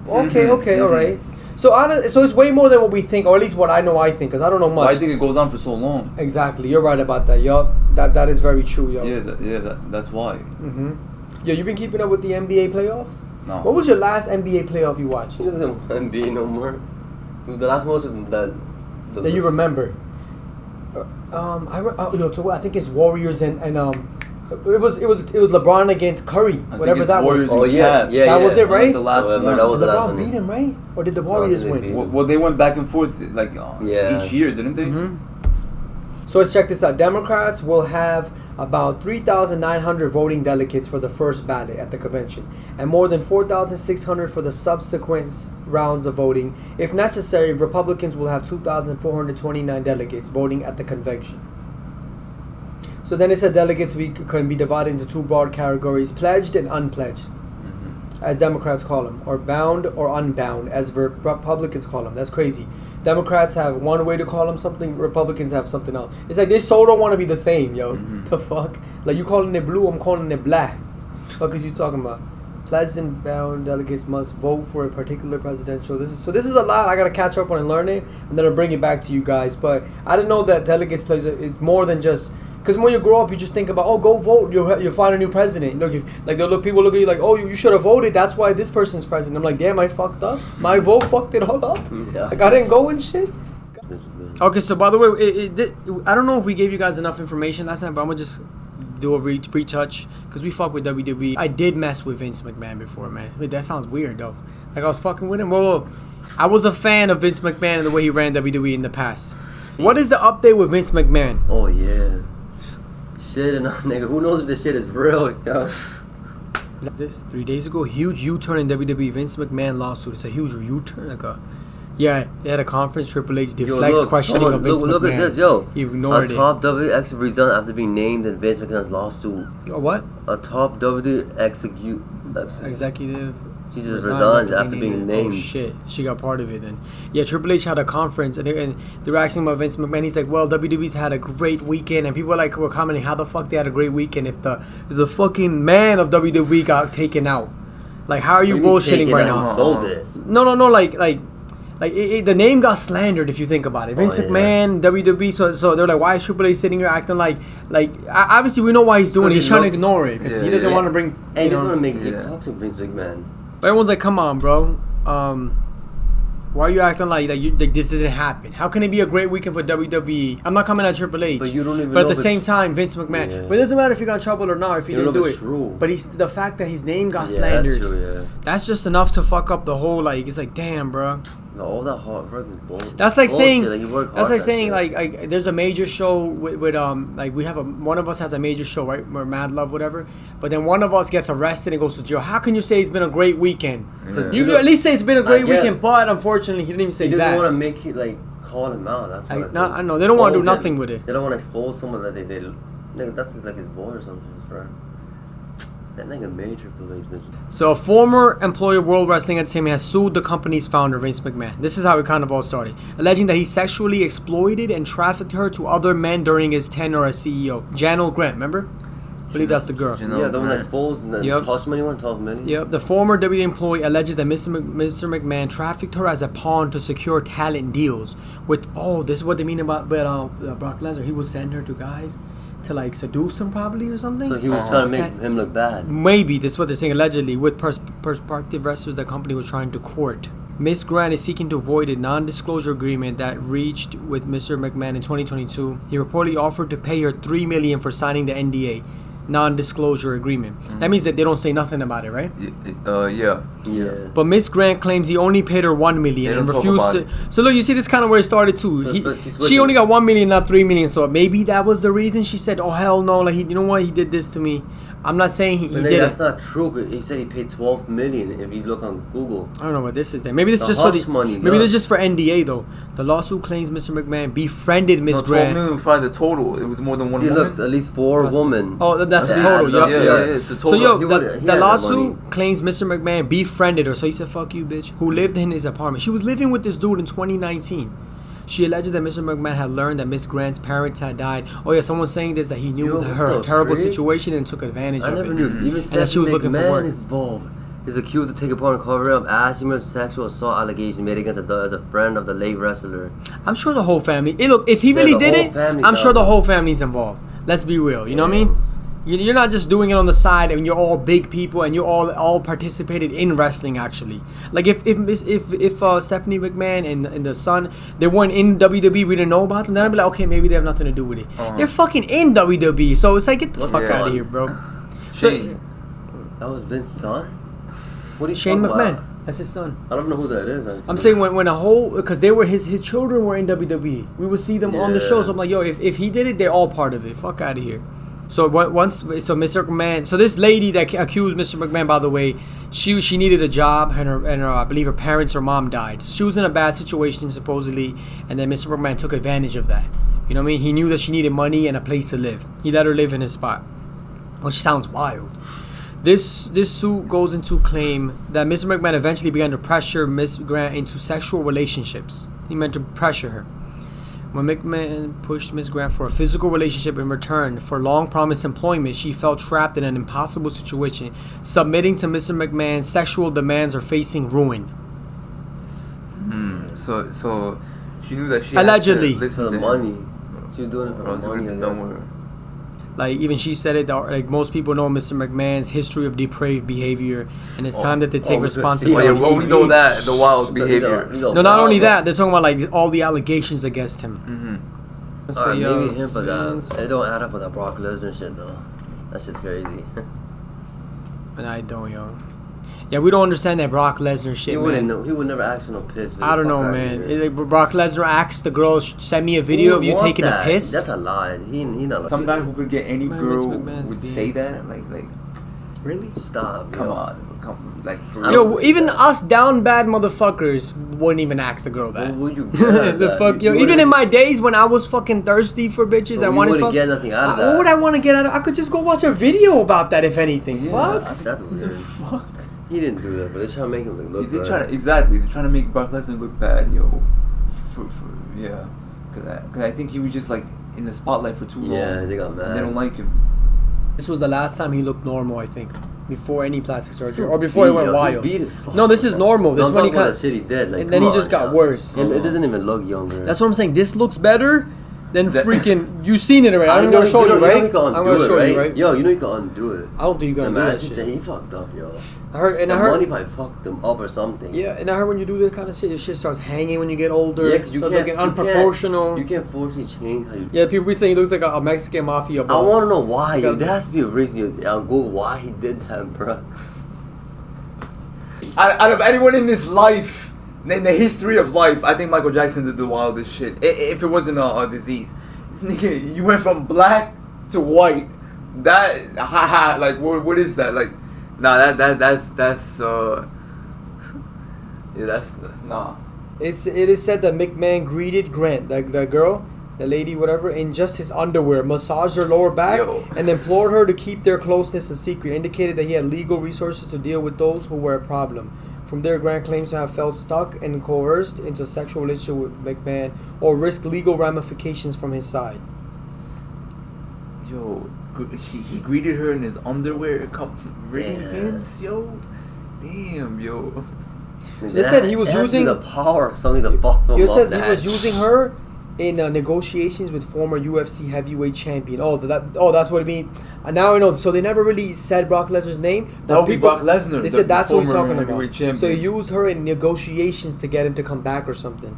Okay, all right. So it's way more than what we think, or at least what I think, because I don't know much. Well, I think it goes on for so long. Exactly, you're right about that, yup. That is very true, yup. That's why. Yo, you been keeping up with the NBA playoffs? No. What was your last NBA playoff you watched? It doesn't NBA no more. The last one was that you remember? I think it's Warriors and it was LeBron against Curry, whatever that was. Oh yeah. That was it, right? The last one. That was the last LeBron one. beat him, right? Or did the Warriors win? Well, they went back and forth like each year, didn't they? So let's check this out. Democrats will have about 3,900 voting delegates for the first ballot at the convention, and more than 4,600 for the subsequent rounds of voting. If necessary, Republicans will have 2,429 delegates voting at the convention. So then it said delegates can be divided into two broad categories: pledged and unpledged, as Democrats call them, or bound or unbound, as Republicans call them. That's crazy. Democrats have one way to call them something, Republicans have something else. It's like they so don't want to be the same, yo. The fuck? Like, you calling it blue, I'm calling it black. Fuck is you talking about? Pledged and bound delegates must vote for a particular presidential. This is a lot. I gotta catch up on and learn it, and then I'll bring it back to you guys. But I didn't know that delegates plays it's more than just. Because when you grow up, you just think about, oh, go vote. You'll find a new president. Look, people look at you like, oh, you should have voted. That's why this person's president. I'm like, damn, I fucked up. My vote fucked it all up. Yeah. Like, I didn't go and shit. Okay, so by the way, I don't know if we gave you guys enough information last time, but I'm gonna just do a retouch because we fuck with WWE. I did mess with Vince McMahon before, man. Wait, that sounds weird though. Like I was fucking with him. Well, I was a fan of Vince McMahon and the way he ran WWE in the past. What is the update with Vince McMahon? Oh yeah. Shit and nigga, who knows if this shit is real, yo? This 3 days ago, huge U-turn in WWE. Vince McMahon lawsuit. It's a huge U-turn. They had a conference. Triple H deflects questioning of Vince McMahon. Look at this, yo. He ignored it. A top WWE executive resigned after being named in Vince McMahon's lawsuit. A what? A top WWE executive. She just resigned after being named. Oh shit, she got part of it then. Yeah, Triple H had a conference and they were asking about Vince McMahon. He's like, well, WWE's had a great weekend, and people were commenting how the fuck they had a great weekend if the fucking man of WWE got taken out. Like, how are you bullshitting right now? Sold it. No, like the name got slandered if you think about it. Vince McMahon, WWE. So they're like, why is Triple H sitting here acting like obviously we know why he's doing it. He's trying to ignore it because he doesn't want to bring. And he doesn't want to make it fucks with Vince McMahon. But everyone's like, come on, bro. Why are you acting like this doesn't happen? How can it be a great weekend for WWE? I'm not coming at Triple H. But you don't even But at the same time, Vince McMahon. Yeah. But it doesn't matter if he got in trouble or not, if he didn't do it. True. But the fact that his name got slandered. That's true, that's just enough to fuck up the whole, it's like, damn, bro. No, all that hard work is bullshit. That's like saying, like, there's a major show with we have one of us has a major show, right? We're MadLove, whatever. But then one of us gets arrested and goes to jail. How can you say it's been a great weekend? Yeah. You at least say it's been a great weekend, but unfortunately he didn't even say that. He doesn't want to make it call him out. That's what I know. They don't want to do nothing with it. They don't want to expose someone that they nigga, that's just like his boy or something, his friend. That nigga major police bitch. So a former employee of World Wrestling Entertainment has sued the company's founder, Vince McMahon. This is how it kind of all started. Alleging that he sexually exploited and trafficked her to other men during his tenure as CEO. Janelle Grant, remember? I believe that's the girl. Yeah, the one that exposed and then tossed money, 12 million. Yep. The former WWE employee alleges that Mr. McMahon trafficked her as a pawn to secure talent deals. This is what they mean about Brock Lesnar. He would send her to guys to seduce him probably or something. So he was trying to make him look bad. Maybe that's what they're saying. Allegedly, with prospective wrestlers the company was trying to court. Ms. Grant is seeking to avoid a non-disclosure agreement that reached with Mr. McMahon in 2022. He reportedly offered to pay her $3 million for signing the NDA. Non-disclosure agreement. That means that they don't say nothing about it, right? Yeah. But Miss Grant claims he only paid her $1 million and refused to. So look, you see, this kind of where it started too. She only got $1 million, not $3 million. So maybe that was the reason she said, "Oh hell no!" Like, you know what? He did this to me. I'm not saying he did it. That's not true. He said he paid $12 million. If you look on Google, I don't know what this is. Then maybe this is just for the money. Maybe this is just for NDA though. The lawsuit claims Mr. McMahon befriended Miss Grant. 12 million was probably the total. It was more than one woman. Look, at least 4 women. Oh, that's the total. Yeah, it's the total. So the lawsuit claims Mr. McMahon befriended her. So he said, "Fuck you, bitch." Who lived in his apartment? She was living with this dude in 2019. She alleges that Mr. McMahon had learned that Miss Grant's parents had died. Oh yeah, someone's saying this, that he knew her terrible situation and took advantage of it. I never knew. Even and she was looking for work. Is involved. Is accused of taking part in covering up asthma sexual assault allegations made against as a friend of the late wrestler. I'm sure the whole family. Hey, look, if he really did it, I'm sure the whole family's involved. Let's be real. You know what I mean? You're not just doing it on the side and you're all big people and you're all participated in wrestling actually. Like if Stephanie McMahon and the son, they weren't in WWE, we didn't know about them, then I'd be like, okay, maybe they have nothing to do with it. They're fucking in WWE, so it's like, get the fuck out of here, bro. That was Vince's son? What is Shane McMahon? That's his son. I don't know who that is. I'm saying when a whole, because they were his children were in WWE. We would see them on the show. So I'm like, yo, if he did it, they're all part of it. Fuck out of here. So Mr. McMahon. So this lady that accused Mr. McMahon, by the way, she needed a job, and her I believe her parents or mom died. She was in a bad situation supposedly, and then Mr. McMahon took advantage of that. You know what I mean? He knew that she needed money and a place to live. He let her live in his spot, which sounds wild. This suit goes into claim that Mr. McMahon eventually began to pressure Miss Grant into sexual relationships. He meant to pressure her. When McMahon pushed Miss Grant for a physical relationship in return for long-promised employment, she felt trapped in an impossible situation, submitting to Mr. McMahon's sexual demands or facing ruin. So she knew that she allegedly had to listen for to money. him. She was doing it for Or money. done with her. Like, even she said it, like, most people know Mr. McMahon's history of depraved behavior, and it's time that they take responsibility. Well, we know that, the wild behavior. No, not only that, they're talking about, like, all the allegations against him. Mm-hmm. Alright, maybe him, but it don't add up with that Brock Lesnar shit, though. That's just crazy. And I don't, yo. Yeah, we don't understand that Brock Lesnar shit, He wouldn't man. know. He would never ask for no piss. I don't know, man. Brock Lesnar asked the girl, send me a video of you taking a piss. That's a lie. He not. Some guy who could get any girl McMahon's would being- say that, like. Really? Stop. Come yo. on, like. For I real. don't Yo, even us down bad motherfuckers wouldn't even ask a girl that. What would you get? The fuck, yo. Even in my days when I was fucking thirsty for bitches, I wanted to fuck. Get nothing out of that. What would I want to get out of? I could just go watch a video about that, if anything. Yeah. Fuck. That's weird. The fuck. He didn't do that, but they're trying to make him look They're bad. they're trying to make Brock Lesnar look bad, yo. Yeah, cause I think he was just like in the spotlight for too long. Yeah, they got mad. And they don't like him. This was the last time he looked normal, I think, before any plastic surgery, or before he went wild. Beat as fuck. No, this is normal. This I'm when he talking about cut, that shit he did. Like, and then he just got worse. It doesn't even look younger. That's what I'm saying. This looks better than That- freaking. You've seen it already. I'm gonna show you, right? I'm gonna show you, right? Yo, you know you can undo it. I don't think you're gonna do that Imagine shit. he fucked up, yo. I heard, and The I heard. money probably fucked him up or something. Yeah, and I heard when you do this kind of shit, your shit starts hanging when you get older. Yeah, 'cause you starts can't. looking unproportional. You can't forcibly change how you. Yeah, people be saying he looks like a Mexican mafia boss. I want to know why. Because- There has to be a reason. I'll Google why he did that, bro. Out of anyone in this life, in the history of life, I think Michael Jackson did the wildest shit. If it wasn't a disease, nigga, you went from black to white. That like what is that? Like, nah, that's yeah, that's nah. It is said that McMahon greeted Grant, the girl, the lady, whatever, in just his underwear, massaged her lower back, and implored her to keep their closeness a secret. Indicated that he had legal resources to deal with those who were a problem. From there, Grant claims to have felt stuck and coerced into a sexual relationship with McMahon, or risked legal ramifications from his side. Yo, he greeted her in his underwear, a couple Vince, yo. Damn, yo. They said he was using the power, something to fuck them It up. says he was using her in negotiations with former UFC heavyweight champion. That's what it means. Now I know. So they never really said Brock Lesnar's name. That would be Brock Lesnar. They said that's what he's former talking heavyweight about. champion. So he used her in negotiations to get him to come back or something.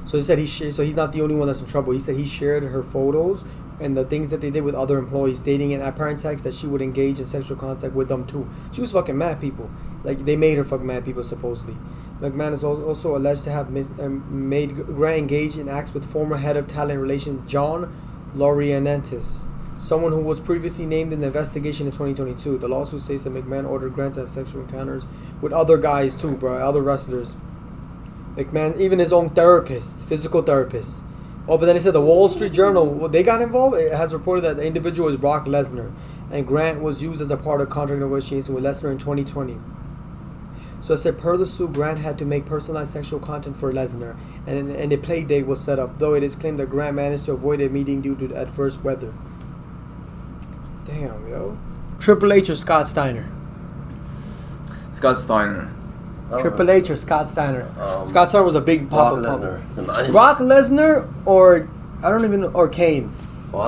So he said so he's not the only one that's in trouble. He said he shared her photos and the things that they did with other employees, stating in apparent text that she would engage in sexual contact with them too. She was fucking mad people. Like, they made her fuck mad people, supposedly. McMahon is also alleged to have made Grant engage in acts with former head of talent relations John Laurinaitis, someone who was previously named in the investigation in 2022. The lawsuit states that McMahon ordered Grant to have sexual encounters with other guys too, bro, other wrestlers. McMahon, even his own therapist, physical therapist. Oh, but then he said the Wall Street Journal, they got involved. It has reported that the individual is Brock Lesnar, and Grant was used as a part of contract negotiations with Lesnar in 2020. So it said, per the suit, Grant had to make personalized sexual content for Lesnar, and a play date was set up, though it is claimed that Grant managed to avoid a meeting due to adverse weather. Damn, yo. Triple H or Scott Steiner? Scott Steiner. Triple H or Scott Steiner? Scott Steiner was a big Brock pop. Lesnar. Brock Lesnar or or Kane? Oh, I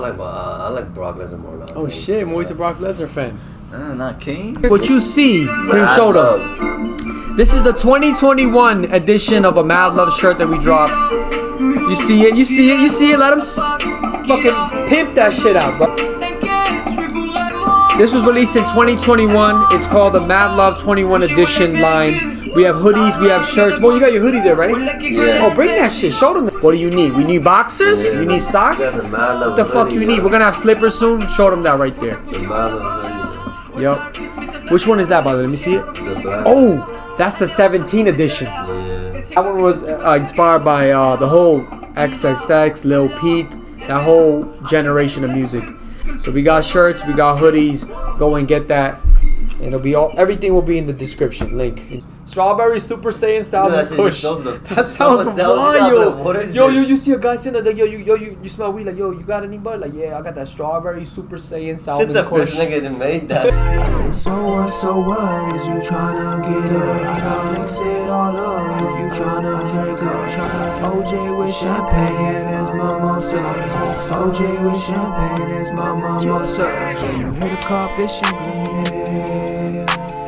like Brock Lesnar more now. Oh shit, Moise a Brock Lesnar fan. Not Kane. What you see, Cream Soda. This is the 2021 edition of a Mad Love shirt that we dropped. You see it, you see it, you see it. Let him fucking pimp that shit out, bro. This was released in 2021. It's called the Mad Love 21 edition line. We have hoodies, we have shirts. Mo, you got your hoodie there, right? Yeah. Oh, bring that shit. Show them. What do you need? We need boxers? Yeah. You need socks? Yeah, the MadLove What the fuck hoodie, you need? man. We're gonna have slippers soon. Show them that right there. The MadLove hoodie, Yep. Which one is that, by the way? Let me see it. the black. Oh, that's the 17 edition. Yeah. That one was inspired by the whole XXX, Lil Peep, that whole generation of music. So we got shirts, we got hoodies. Go and get that. It'll be all. Everything will be in the description link. Strawberry Super Saiyan Salmon Kush. That sounds wild. Yo, you see a guy saying that, like, you smell weed, like, yo, you got any bud? Like, yeah, I got that Strawberry Super Saiyan Salmon Shit, the Kush. first nigga that made that. I say, so what is you tryna get up? Get up, mix it all up. If you tryna drink up, OJ with champagne, there's mimosas. OJ with champagne, there's mimosas. Yeah, you hear the competition, yeah.